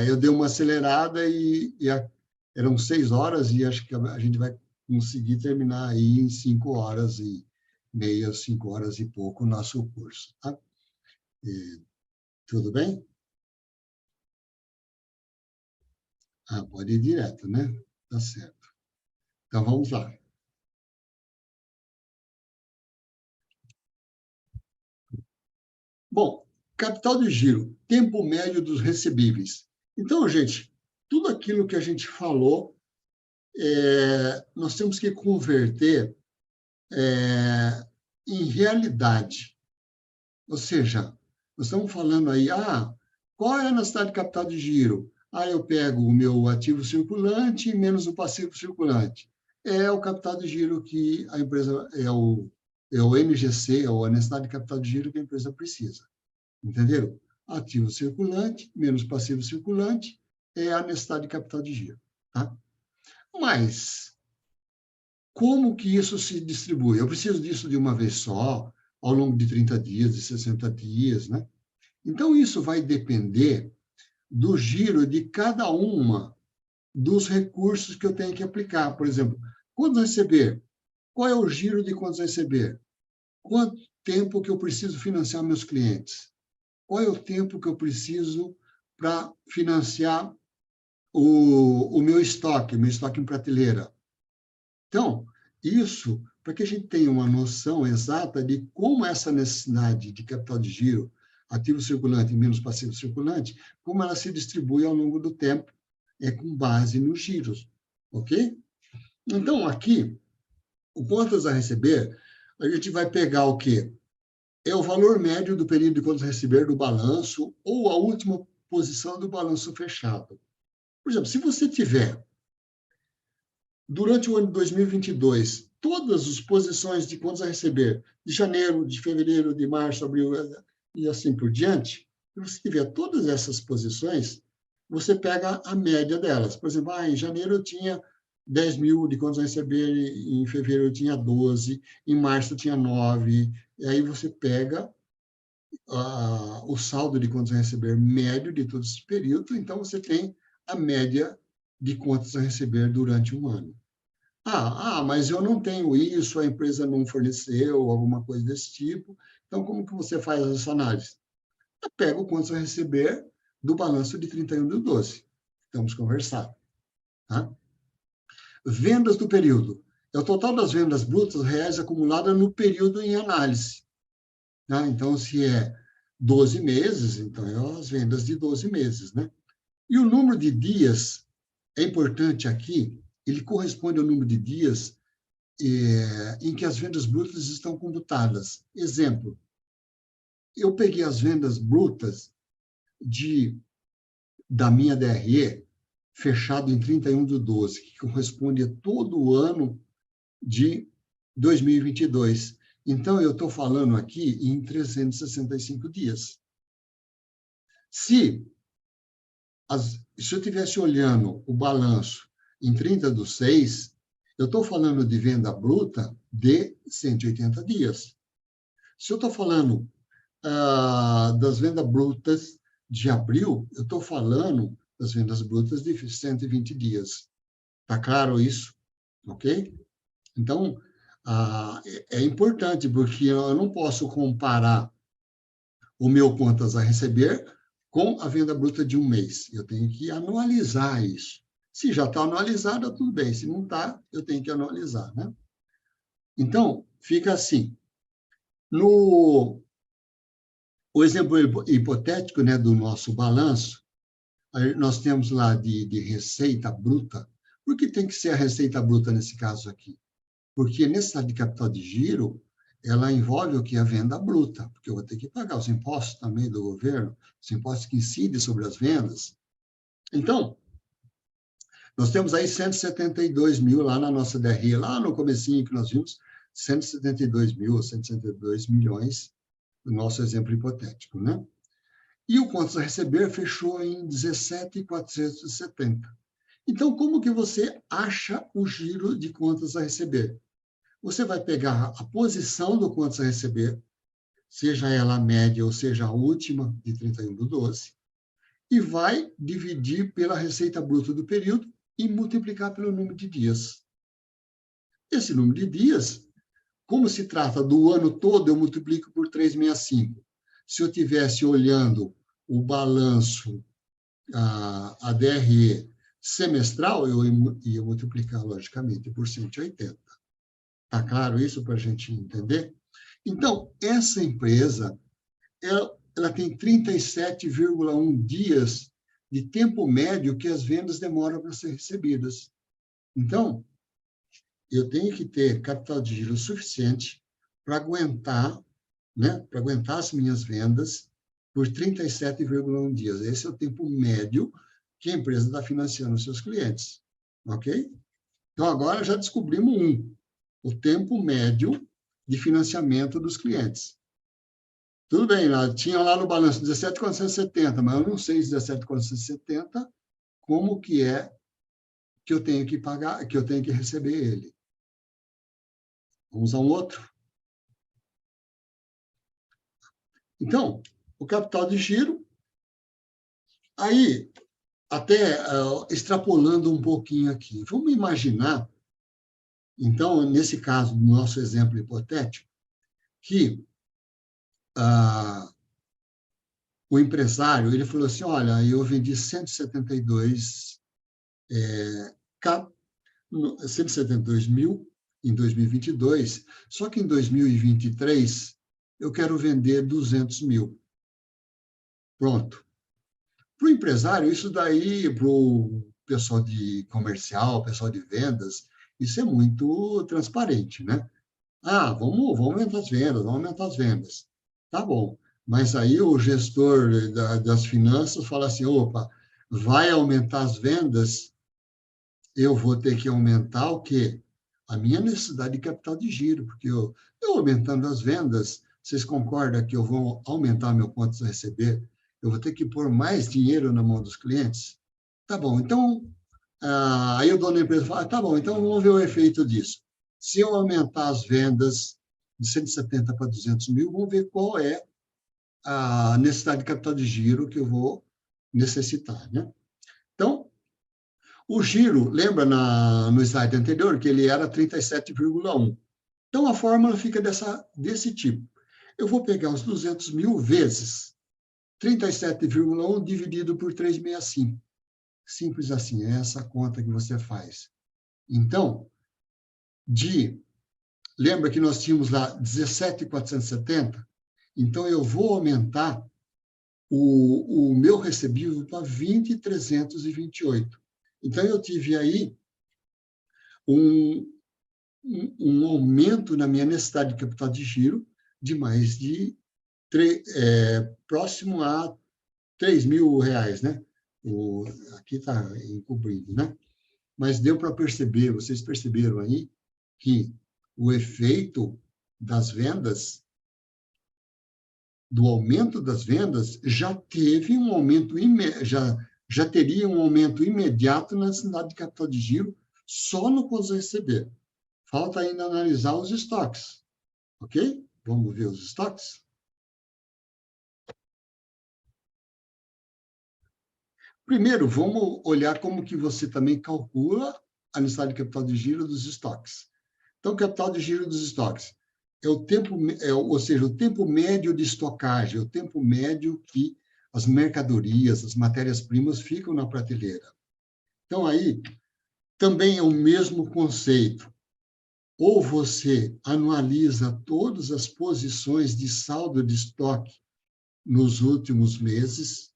Eu dei uma acelerada eram 6 horas e acho que a gente vai conseguir terminar aí em 5h30, 5 horas e pouco o nosso curso, tá? Tudo bem? Pode ir direto, né? Tá certo. Então, vamos lá. Bom, capital de giro, tempo médio dos recebíveis. Então, gente, tudo aquilo que a gente falou, nós temos que converter em realidade. Ou seja, nós estamos falando aí, qual é a necessidade de capital de giro? Eu pego o meu ativo circulante menos o passivo circulante. É o capital de giro que a empresa, é o NGC, ou a necessidade de capital de giro que a empresa precisa. Entenderam? Ativo circulante menos passivo circulante é a necessidade de capital de giro. Tá? Mas, como que isso se distribui? Eu preciso disso de uma vez só, ao longo de 30 dias, de 60 dias, né? Então, isso vai depender do giro de cada uma dos recursos que eu tenho que aplicar. Por exemplo, quanto receber? Qual é o giro de quantos receber? Quanto tempo que eu preciso financiar meus clientes? Qual é o tempo que eu preciso para financiar o meu estoque em prateleira? Então, isso, para que a gente tenha uma noção exata de como essa necessidade de capital de giro, ativo circulante menos passivo circulante, como ela se distribui ao longo do tempo, com base nos giros, ok? Então, aqui, o contas a receber, a gente vai pegar o quê? É o valor médio do período de contas a receber do balanço ou a última posição do balanço fechado. Por exemplo, se você tiver, durante o ano de 2022, todas as posições de contas a receber, de janeiro, de fevereiro, de março, abril e assim por diante, se você tiver todas essas posições, você pega a média delas. Por exemplo, em janeiro eu tinha 10 mil de contas a receber, em fevereiro eu tinha 12, em março eu tinha 9, e aí você pega o saldo de contas a receber médio de todo esse período, então você tem a média de contas a receber durante um ano. Mas eu não tenho isso, a empresa não forneceu, alguma coisa desse tipo. Então, como que você faz essa análise? Eu pego o contas a receber do balanço de 31/12. Estamos conversando. Tá? Vendas do período. É o total das vendas brutas reais acumuladas no período em análise. Tá? Então, se é 12 meses, então é as vendas de 12 meses. Né? E o número de dias é importante aqui, ele corresponde ao número de dias em que as vendas brutas estão computadas. Exemplo, eu peguei as vendas brutas da minha DRE fechado em 31/12, que corresponde a todo o ano de 2022. Então, eu estou falando aqui em 365 dias. Se eu estivesse olhando o balanço em 30/6, eu estou falando de venda bruta de 180 dias. Se eu estou falando das vendas brutas de abril, eu estou falando das vendas brutas de 120 dias. Está claro isso? Ok? Então, é importante, porque eu não posso comparar o meu contas a receber com a venda bruta de um mês. Eu tenho que anualizar isso. Se já está anualizado, tudo bem. Se não está, eu tenho que anualizar, né? Então, fica assim. No o exemplo hipotético, né, do nosso balanço, nós temos lá de receita bruta. Por que tem que ser a receita bruta nesse caso aqui? Porque necessidade de capital de giro, ela envolve o que? A venda bruta, porque eu vou ter que pagar os impostos também do governo, os impostos que incidem sobre as vendas. Então, nós temos aí 172 mil lá na nossa DRE, lá no comecinho que nós vimos, 172 mil, 172 milhões, no nosso exemplo hipotético, né? E o contas a receber fechou em 17.470. Então, como que você acha o giro de contas a receber? Você vai pegar a posição do contas a receber, seja ela a média ou seja a última, de 31/12, e vai dividir pela receita bruta do período e multiplicar pelo número de dias. Esse número de dias, como se trata do ano todo, eu multiplico por 365. Se eu estivesse olhando o balanço, a DRE semestral, eu ia multiplicar, logicamente, por 180. Está claro isso para a gente entender? Então, essa empresa, ela tem 37,1 dias de tempo médio que as vendas demoram para ser recebidas. Então, eu tenho que ter capital de giro suficiente para aguentar, né, para aguentar as minhas vendas por 37,1 dias. Esse é o tempo médio que a empresa está financiando os seus clientes. Ok? Então, agora já descobrimos o tempo médio de financiamento dos clientes. Tudo bem, tinha lá no balanço 17.470, mas eu não sei 17.470 como que é que eu tenho que pagar, que eu tenho que receber ele. Vamos a um outro. Então, o capital de giro, aí, até extrapolando um pouquinho aqui, vamos imaginar, então, nesse caso, no nosso exemplo hipotético, que o empresário, ele falou assim, olha, eu vendi 172 mil em 2022, só que em 2023 eu quero vender 200 mil. Pronto. Para o empresário, isso daí, para o pessoal de comercial, pessoal de vendas, isso é muito transparente, né? Vamos aumentar as vendas, vamos aumentar as vendas. Tá bom. Mas aí o gestor das finanças fala assim, opa, vai aumentar as vendas, eu vou ter que aumentar o quê? A minha necessidade de capital de giro, porque eu aumentando as vendas, vocês concordam que eu vou aumentar meu contas a receber? Eu vou ter que pôr mais dinheiro na mão dos clientes? Tá bom, então, aí o dono da empresa fala, tá bom, então vamos ver o efeito disso. Se eu aumentar as vendas de 170 para 200 mil, vamos ver qual é a necessidade de capital de giro que eu vou necessitar, né? Então, o giro, lembra no slide anterior que ele era 37,1. Então, a fórmula fica desse tipo. Eu vou pegar os 200 mil vezes 37,1 dividido por 365. Simples assim, é essa conta que você faz. Então, lembra que nós tínhamos lá 17.470? Então, eu vou aumentar o meu recebível para 20.328. Então, eu tive aí um aumento na minha necessidade de capital de giro de mais de próximo a 3 mil reais, né? Aqui está encobrindo, né? Mas deu para perceber, vocês perceberam aí, que o efeito das vendas, do aumento das vendas, já teve um aumento, já teria um aumento imediato na necessidade de capital de giro só no pós-receber. Falta ainda analisar os estoques, ok? Vamos ver os estoques? Primeiro, vamos olhar como que você também calcula a necessidade de capital de giro dos estoques. Então, o capital de giro dos estoques é o tempo, ou seja, o tempo médio de estocagem, o tempo médio que as mercadorias, as matérias-primas ficam na prateleira. Então, aí, também é o mesmo conceito. Ou você analisa todas as posições de saldo de estoque nos últimos meses,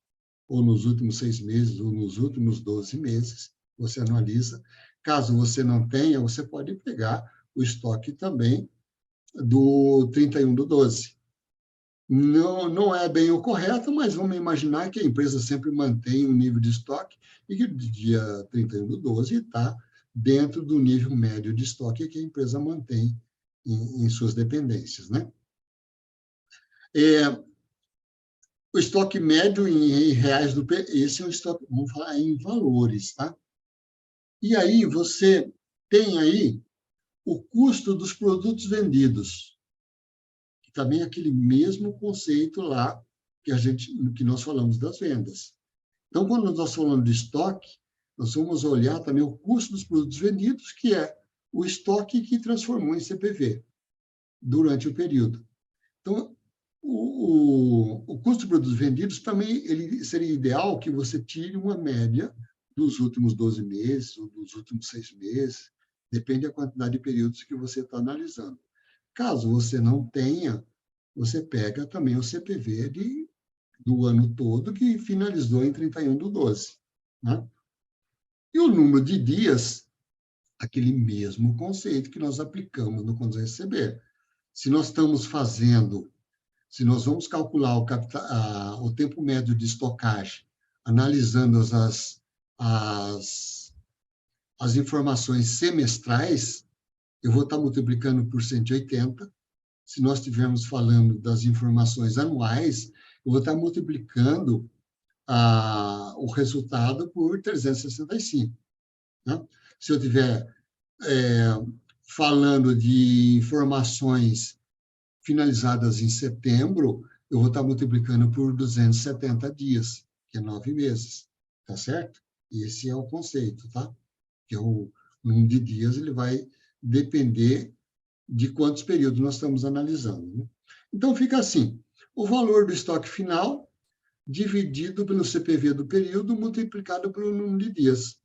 ou nos últimos 6 meses, ou nos últimos 12 meses, você analisa. Caso você não tenha, você pode pegar o estoque também do 31/12. Não é bem o correto, mas vamos imaginar que a empresa sempre mantém um nível de estoque e que de dia 31/12 está dentro do nível médio de estoque que a empresa mantém em suas dependências, né? O estoque médio em reais do esse é o estoque, vamos falar em valores, tá? E aí você tem aí o custo dos produtos vendidos, que também é aquele mesmo conceito lá que nós falamos das vendas. Então, quando nós falamos de estoque, nós vamos olhar também o custo dos produtos vendidos, que é o estoque que transformou em CPV durante o período. Então, o custo de produtos vendidos também ele seria ideal que você tire uma média dos últimos 12 meses ou dos últimos 6 meses, depende da quantidade de períodos que você está analisando. Caso você não tenha, você pega também o CPV do ano todo, que finalizou em 31/12. Né? E o número de dias, aquele mesmo conceito que nós aplicamos no quando receber. Se nós estamos fazendo, se nós vamos calcular o tempo médio de estocagem, analisando as informações semestrais, eu vou estar multiplicando por 180. Se nós estivermos falando das informações anuais, eu vou estar multiplicando o resultado por 365. Né? Se eu estiver falando de informações finalizadas em setembro, eu vou estar multiplicando por 270 dias, que é 9 meses, tá certo? Esse é o conceito, tá? Que é o número de dias, ele vai depender de quantos períodos nós estamos analisando. Né? Então, fica assim, o valor do estoque final dividido pelo CPV do período multiplicado pelo número de dias.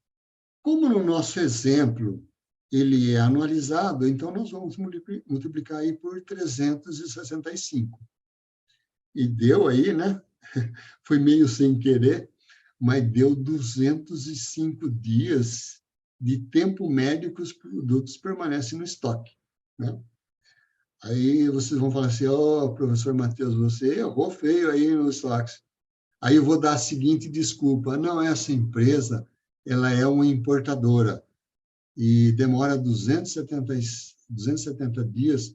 Como no nosso exemplo ele é anualizado, então nós vamos multiplicar aí por 365. E deu aí, né? Foi meio sem querer, mas deu 205 dias de tempo médio que os produtos permanecem no estoque. Né? Aí vocês vão falar assim, professor Matheus, você errou feio aí no estoque. Aí eu vou dar a seguinte desculpa, não, essa empresa, ela é uma importadora e demora 270 dias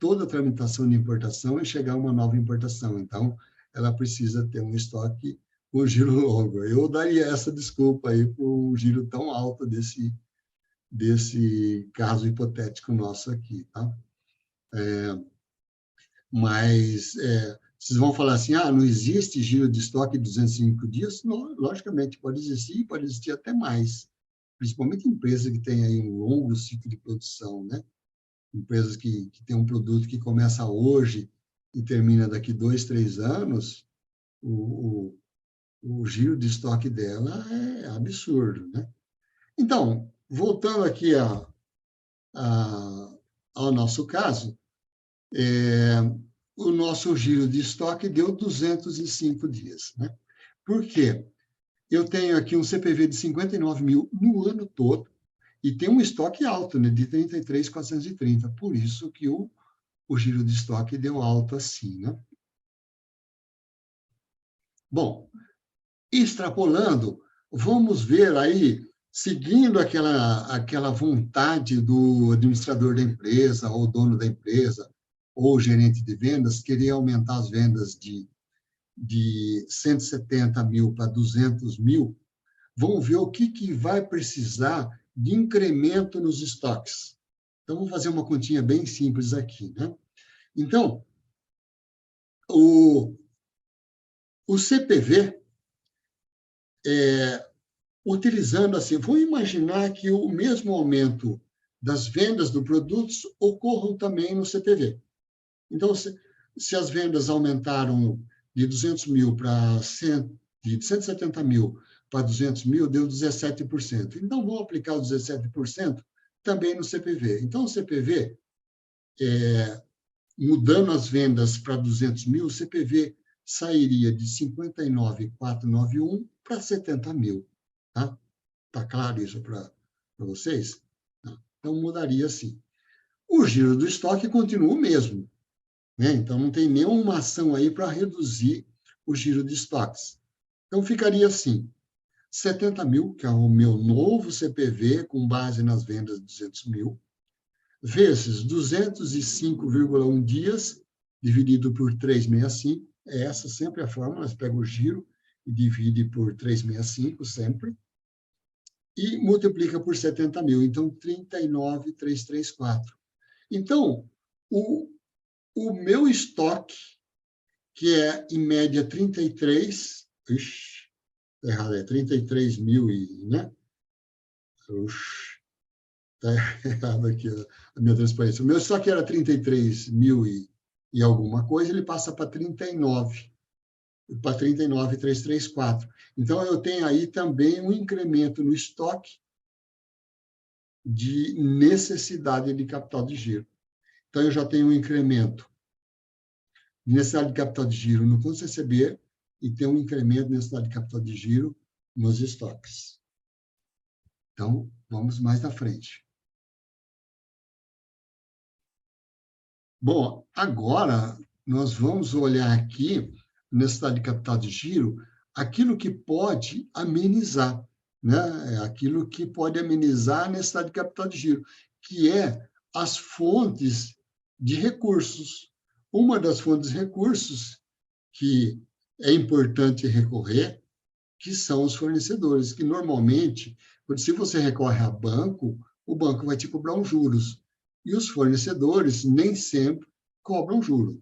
toda a tramitação de importação e chegar a uma nova importação. Então, ela precisa ter um estoque com giro longo. Eu daria essa desculpa aí por um giro tão alto desse caso hipotético nosso aqui, tá? Mas vocês vão falar assim, não existe giro de estoque de 205 dias? Não, logicamente, pode existir até mais. Principalmente empresas que têm aí um longo ciclo de produção, né? Empresas que têm um produto que começa hoje e termina daqui 2, 3 anos, o giro de estoque dela é absurdo, né? Então, voltando aqui ao nosso caso, o nosso giro de estoque deu 205 dias, né? Por quê? Eu tenho aqui um CPV de 59 mil no ano todo e tem um estoque alto, né, de 33.430. Por isso que o giro de estoque deu alto assim, né? Bom, extrapolando, vamos ver aí seguindo aquela vontade do administrador da empresa, ou dono da empresa, ou gerente de vendas, querer aumentar as vendas de 170 mil para 200 mil, vão ver o que vai precisar de incremento nos estoques. Então, vamos fazer uma continha bem simples aqui, né? Então, o CPV, utilizando assim, vamos imaginar que o mesmo aumento das vendas do produtos ocorram também no CPV. Então, se as vendas aumentaram de 200 mil para de 170 mil para 200 mil, deu 17%. Então, vamos aplicar os 17% também no CPV. Então, o CPV, mudando as vendas para 200 mil, o CPV sairia de 59.491 para 70 mil. Tá? Tá claro isso para vocês? Então, mudaria assim. O giro do estoque continua o mesmo, né? Então, não tem nenhuma ação aí para reduzir o giro de estoques. Então, ficaria assim, 70 mil, que é o meu novo CPV, com base nas vendas de 200 mil, vezes 205,1 dias, dividido por 365, essa sempre a fórmula, você pega o giro e divide por 365 sempre, e multiplica por 70 mil, então 39.334. Então, o meu estoque, que é, em média, 33, errado, é 33 mil, né? Está errado aqui a minha transparência. O meu estoque era 33 mil e alguma coisa, ele passa para 39.334. Então, eu tenho aí também um incremento no estoque de necessidade de capital de giro. Então, eu já tenho um incremento de necessidade de capital de giro no fundo CCB e tem um incremento de necessidade de capital de giro nos estoques. Então, vamos mais na frente. Bom, agora nós vamos olhar aqui, necessidade de capital de giro, aquilo que pode amenizar, né? Aquilo que pode amenizar a necessidade de capital de giro, que é as fontes de recursos. Uma das fontes de recursos que é importante recorrer, que são os fornecedores, que normalmente, se você recorre a banco, o banco vai te cobrar uns juros. E os fornecedores nem sempre cobram juros.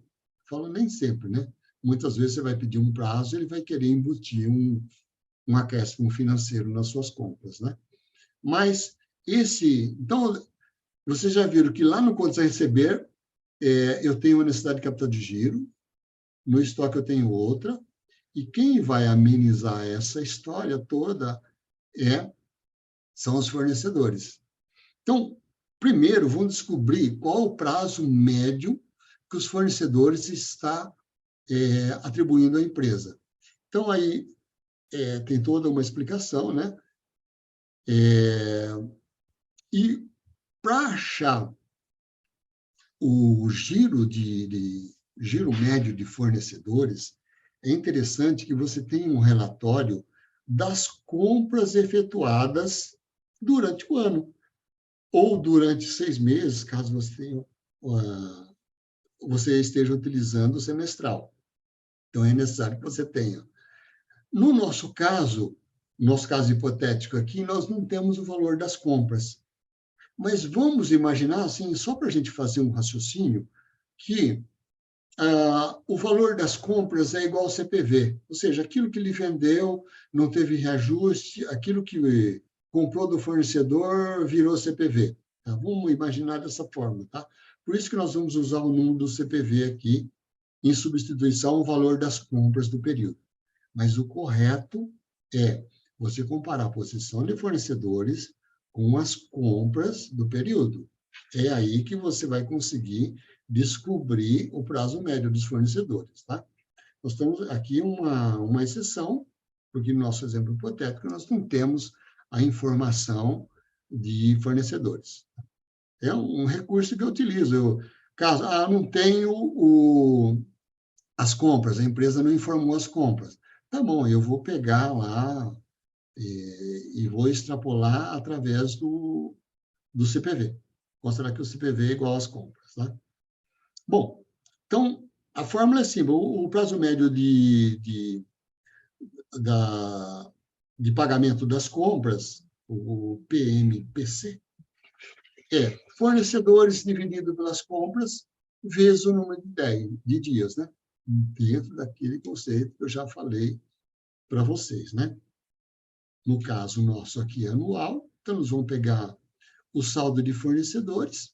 Falo nem sempre, né? Muitas vezes você vai pedir um prazo, ele vai querer embutir um acréscimo financeiro nas suas compras, né? Mas então, vocês já viram que lá no contas a receber, eu tenho uma necessidade de capital de giro, no estoque eu tenho outra, e quem vai amenizar essa história toda são os fornecedores. Então, primeiro, vamos descobrir qual o prazo médio que os fornecedores estão atribuindo à empresa. Então, aí tem toda uma explicação, né? E para achar o giro giro médio de fornecedores, é interessante que você tenha um relatório das compras efetuadas durante o ano, ou durante 6 meses, caso você esteja utilizando o semestral. Então, é necessário que você tenha. No nosso caso hipotético aqui, nós não temos o valor das compras. Mas vamos imaginar, assim, só para a gente fazer um raciocínio, que o valor das compras é igual ao CPV, ou seja, aquilo que ele vendeu não teve reajuste, aquilo que comprou do fornecedor virou CPV. Tá? Vamos imaginar dessa forma. Tá? Por isso que nós vamos usar o número do CPV aqui, em substituição ao valor das compras do período. Mas o correto é você comparar a posição de fornecedores com as compras do período. É aí que você vai conseguir descobrir o prazo médio dos fornecedores. Tá? Nós temos aqui uma exceção, porque no nosso exemplo hipotético nós não temos a informação de fornecedores. É um recurso que eu utilizo. Caso não tenho as compras, a empresa não informou as compras. Tá bom, eu vou pegar lá E vou extrapolar através do CPV. Considerar que o CPV é igual às compras. Tá? Bom, então, a fórmula é simples. O prazo médio de pagamento das compras, o PMPC, é fornecedores dividido pelas compras vezes o número de dias, né? Dentro daquele conceito que eu já falei para vocês, né? No caso nosso aqui é anual, então nós vamos pegar o saldo de fornecedores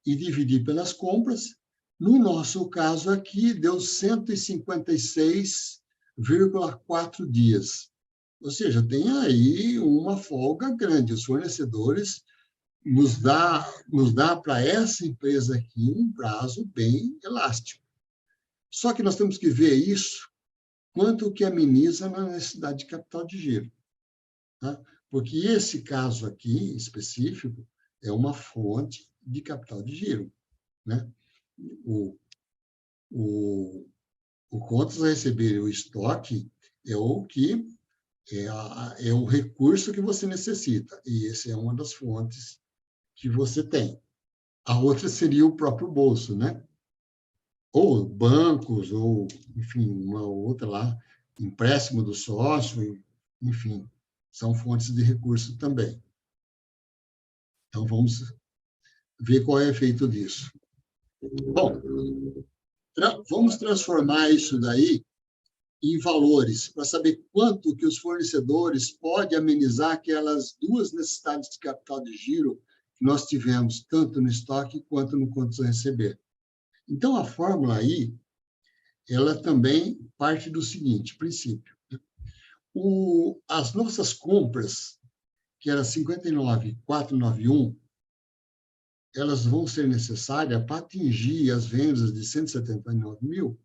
e dividir pelas compras. No nosso caso aqui, deu 156,4 dias. Ou seja, tem aí uma folga grande. Os fornecedores nos dá para essa empresa aqui um prazo bem elástico. Só que nós temos que ver isso quanto que ameniza na necessidade de capital de giro. Tá? Porque esse caso aqui, específico, é uma fonte de capital de giro. Né? O contas a receber o estoque é o que é o recurso que você necessita. E essa é uma das fontes que você tem. A outra seria o próprio bolso, né? Ou bancos, ou, enfim, uma outra lá, empréstimo do sócio, enfim, são fontes de recurso também. Então, vamos ver qual é o efeito disso. Bom, vamos transformar isso daí em valores, para saber quanto que os fornecedores podem amenizar aquelas duas necessidades de capital de giro que nós tivemos, tanto no estoque quanto no contas a receber. Então, a fórmula aí, ela também parte do seguinte princípio. As nossas compras, que era 59.491, elas vão ser necessárias para atingir as vendas de 179 mil,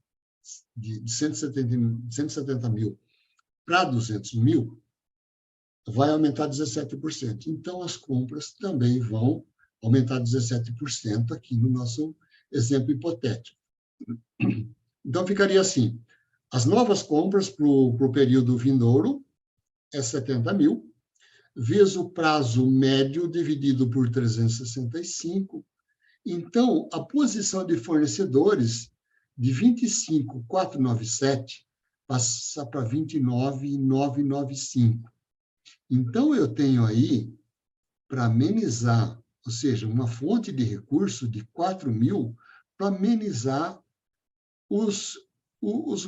de 170 mil para 200 mil, vai aumentar 17%. Então, as compras também vão aumentar 17% aqui no nosso exemplo hipotético. Então, ficaria assim, as novas compras para o período vindouro é 70 mil, vezes o prazo médio dividido por 365. Então, a posição de fornecedores de 25.497 passa para 29.995. Então, eu tenho aí, para amenizar, ou seja, uma fonte de recurso de 4 mil, para amenizar os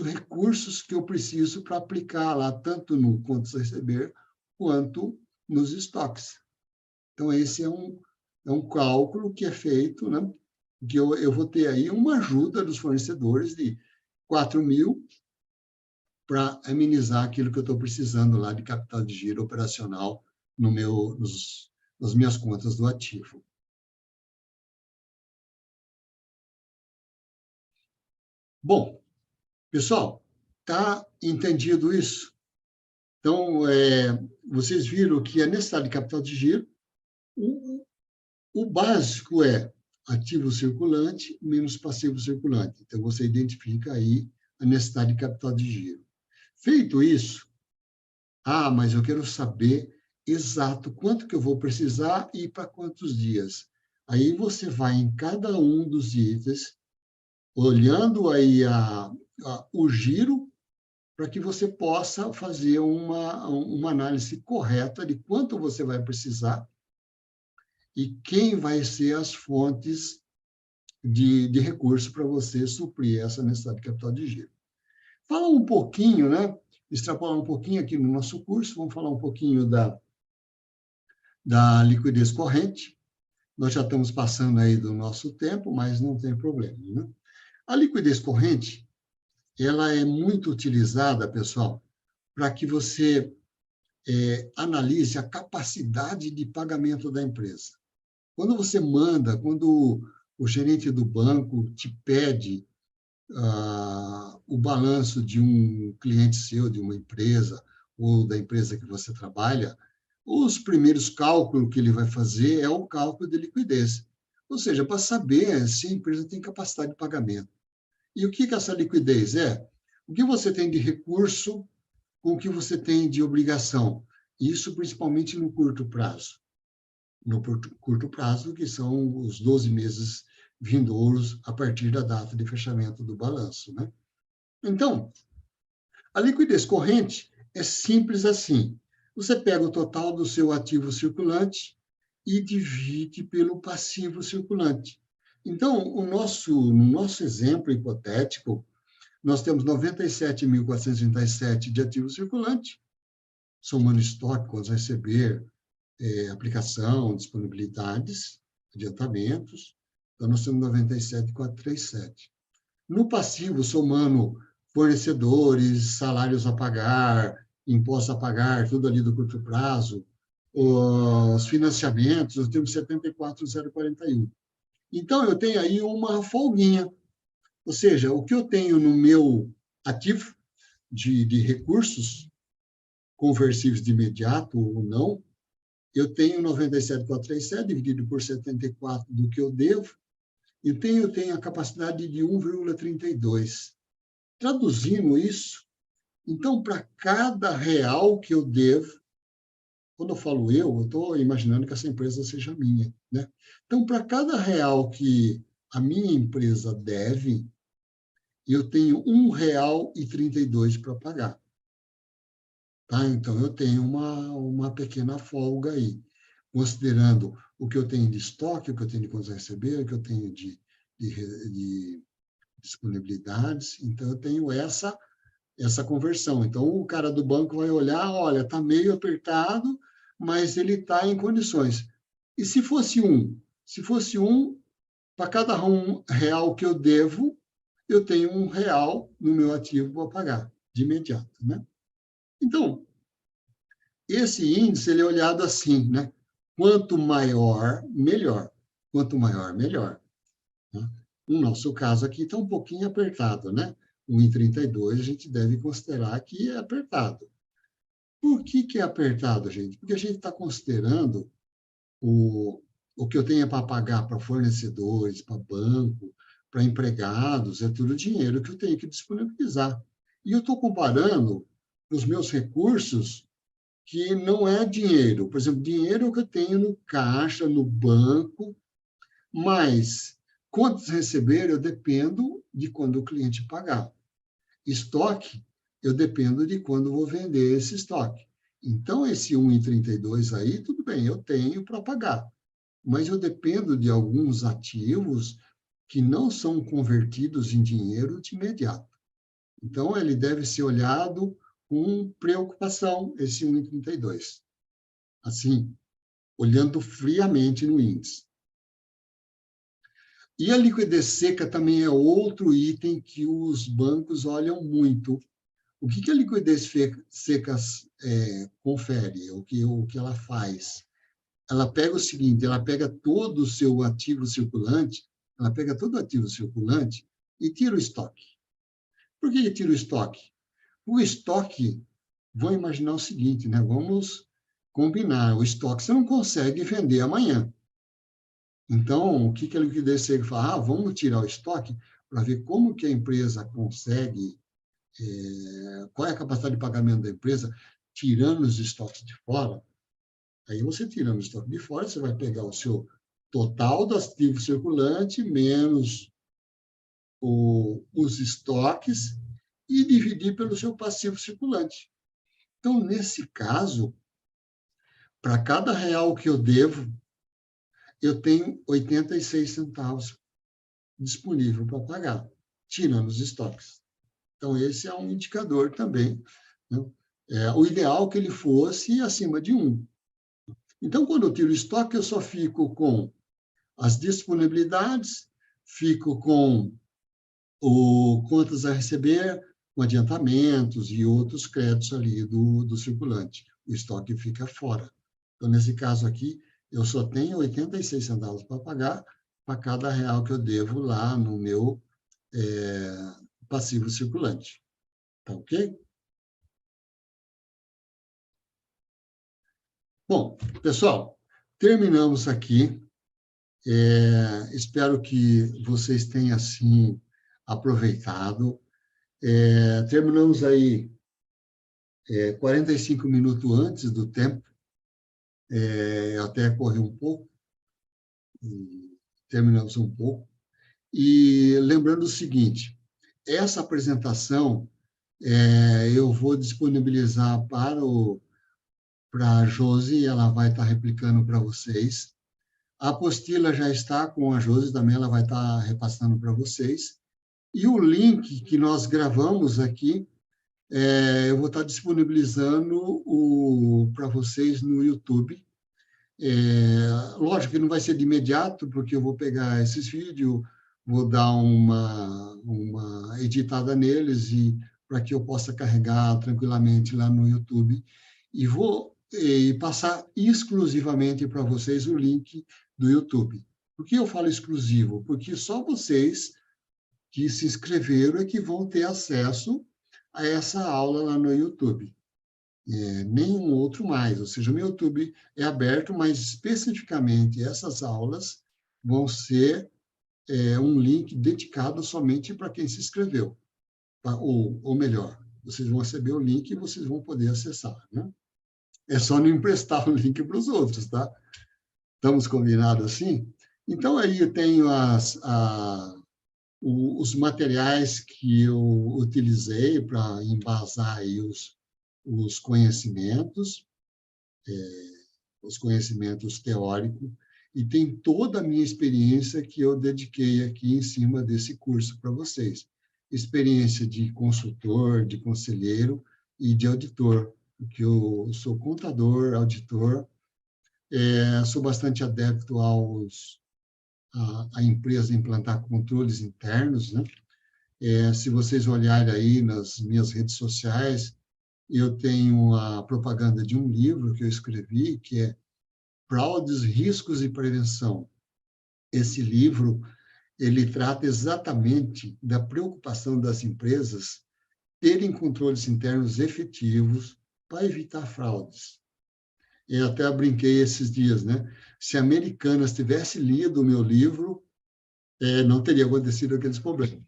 recursos que eu preciso para aplicar lá, tanto no contas a receber, quanto nos estoques. Então, esse é um cálculo que é feito, né? Que eu vou ter aí uma ajuda dos fornecedores de 4 mil para amenizar aquilo que eu estou precisando lá de capital de giro operacional nas minhas contas do ativo. Bom, pessoal, está entendido isso? Então, vocês viram que a necessidade de capital de giro, o básico é ativo circulante menos passivo circulante. Então, você identifica aí a necessidade de capital de giro. Feito isso, mas eu quero saber exato quanto que eu vou precisar e para quantos dias. Aí você vai em cada um dos itens, olhando aí o giro, para que você possa fazer uma análise correta de quanto você vai precisar e quem vai ser as fontes de recurso para você suprir essa necessidade de capital de giro. Fala um pouquinho, né? Extrapolar um pouquinho aqui no nosso curso, vamos falar um pouquinho da liquidez corrente. Nós já estamos passando aí do nosso tempo, mas não tem problema, né? A liquidez corrente, ela é muito utilizada, pessoal, para que você analise a capacidade de pagamento da empresa. Quando você quando o gerente do banco te pede o balanço de um cliente seu, de uma empresa, ou da empresa que você trabalha, os primeiros cálculos que ele vai fazer é o cálculo de liquidez. Ou seja, para saber se a empresa tem capacidade de pagamento. E o que essa liquidez é? O que você tem de recurso com o que você tem de obrigação. Isso principalmente no curto prazo. No curto prazo, que são os 12 meses vindouros a partir da data de fechamento do balanço, né? Então, a liquidez corrente é simples assim. Você pega o total do seu ativo circulante e divide pelo passivo circulante. Então, no nosso exemplo hipotético, nós temos 97.437 de ativo circulante, somando estoque, quando receber, aplicação, disponibilidades, adiantamentos. Então, nós temos 97.437. No passivo, somando fornecedores, salários a pagar, impostos a pagar, tudo ali do curto prazo, os financiamentos, nós temos 74.041. Então, eu tenho aí uma folguinha. Ou seja, o que eu tenho no meu ativo de recursos, conversíveis de imediato ou não, eu tenho 97.437 dividido por 74 do que eu devo, então eu tenho a capacidade de 1,32. Traduzindo isso, então, para cada real que eu devo, quando eu falo eu estou imaginando que essa empresa seja minha, né? Então, para cada real que a minha empresa deve, eu tenho R$ 1,32 para pagar. Tá? Então, eu tenho uma pequena folga aí, considerando o que eu tenho de estoque, o que eu tenho de contas a receber, o que eu tenho de disponibilidades. Então, eu tenho essa conversão. Então, o cara do banco vai olhar, olha, está meio apertado, mas ele está em condições. E se fosse um? Se fosse um, para cada real que eu devo, eu tenho R$ 1 no meu ativo para pagar, de imediato, né? Então, esse índice ele é olhado assim, né? Quanto maior, melhor. Quanto maior, melhor. Né? No nosso caso aqui está um pouquinho apertado, né? 1,32 a gente deve considerar que é apertado. Por que é apertado, gente? Porque a gente está considerando o que eu tenho para pagar para fornecedores, para banco, para empregados, é tudo dinheiro que eu tenho que disponibilizar. E eu estou comparando os meus recursos que não é dinheiro. Por exemplo, dinheiro que eu tenho no caixa, no banco, mas quantos receber eu dependo de quando o cliente pagar. Estoque, eu dependo de quando vou vender esse estoque. Então, esse 1,32 aí, tudo bem, eu tenho para pagar. Mas eu dependo de alguns ativos que não são convertidos em dinheiro de imediato. Então, ele deve ser olhado com preocupação, esse 1,32. Assim, olhando friamente no índice. E a liquidez seca também é outro item que os bancos olham muito. O que a liquidez seca confere? O que ela faz? Ela pega o seguinte, ela pega todo o seu ativo circulante, ela pega todo o ativo circulante e tira o estoque. Por que tira o estoque? O estoque, vamos imaginar o seguinte, né? Vamos combinar, o estoque você não consegue vender amanhã. Então, o que a liquidez seca fala? Vamos tirar o estoque para ver como que a empresa consegue, qual é a capacidade de pagamento da empresa, tirando os estoques de fora. Aí você tirando o estoque de fora, você vai pegar o seu total do ativo circulante menos os estoques e dividir pelo seu passivo circulante. Então, nesse caso, para cada real que eu devo, eu tenho 86 centavos disponível para pagar, tirando os estoques. Então, esse é um indicador também. Né? O ideal é que ele fosse acima de 1. Então, quando eu tiro o estoque, eu só fico com as disponibilidades, fico com contas a receber, com adiantamentos e outros créditos ali do circulante. O estoque fica fora. Então, nesse caso aqui, eu só tenho 86 centavos para pagar para cada real que eu devo lá no meu passivo circulante. Tá ok? Bom, pessoal, terminamos aqui. Espero que vocês tenham, assim, aproveitado. Terminamos aí 45 minutos antes do tempo, até correr um pouco, terminamos um pouco. E lembrando o seguinte, essa apresentação eu vou disponibilizar para a Josi, ela vai estar replicando para vocês. A apostila já está com a Josi, também ela vai estar repassando para vocês. E o link que nós gravamos aqui, eu vou estar disponibilizando para vocês no YouTube. Lógico que não vai ser de imediato, porque eu vou pegar esses vídeos, vou dar uma editada neles para que eu possa carregar tranquilamente lá no YouTube e vou passar exclusivamente para vocês o link do YouTube. Por que eu falo exclusivo? Porque só vocês que se inscreveram é que vão ter acesso a essa aula lá no YouTube. Nenhum outro mais, ou seja, o meu YouTube é aberto, mas especificamente essas aulas vão ser um link dedicado somente para quem se inscreveu, ou melhor, vocês vão receber o link e vocês vão poder acessar, né? É só não emprestar o link para os outros, tá? Estamos combinados assim? Então, aí eu tenho os materiais que eu utilizei para embasar aí os conhecimentos, teóricos, e tem toda a minha experiência que eu dediquei aqui em cima desse curso para vocês. Experiência de consultor, de conselheiro e de auditor, porque eu sou contador, auditor, sou bastante adepto à empresa implantar controles internos, né? Se vocês olharem aí nas minhas redes sociais, eu tenho a propaganda de um livro que eu escrevi, que é Fraudes, Riscos e Prevenção. Esse livro, ele trata exatamente da preocupação das empresas terem controles internos efetivos para evitar fraudes. Eu até brinquei esses dias, né? Se a Americanas tivesse lido o meu livro, não teria acontecido aqueles problemas.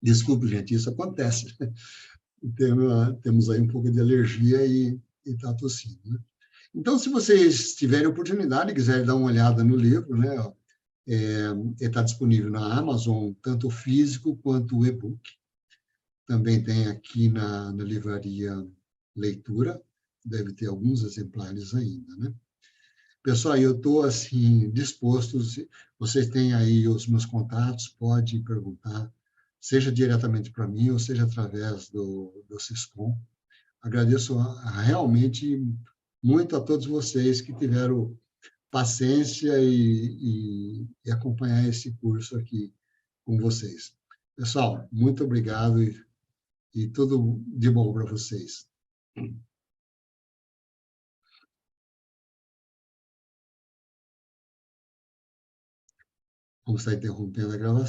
Desculpe, gente, isso acontece. Temos aí um pouco de alergia e está tossindo, né? Então, se vocês tiverem oportunidade e quiserem dar uma olhada no livro, né, ele está disponível na Amazon, tanto o físico quanto o e-book. Também tem aqui na livraria Leitura, deve ter alguns exemplares ainda, né? Pessoal, eu estou assim, disposto, vocês têm aí os meus contatos, pode perguntar, seja diretamente para mim ou seja através do Siscom. Agradeço realmente muito a todos vocês que tiveram paciência e acompanhar esse curso aqui com vocês. Pessoal, muito obrigado e tudo de bom para vocês. Vamos estar interrompendo a gravação.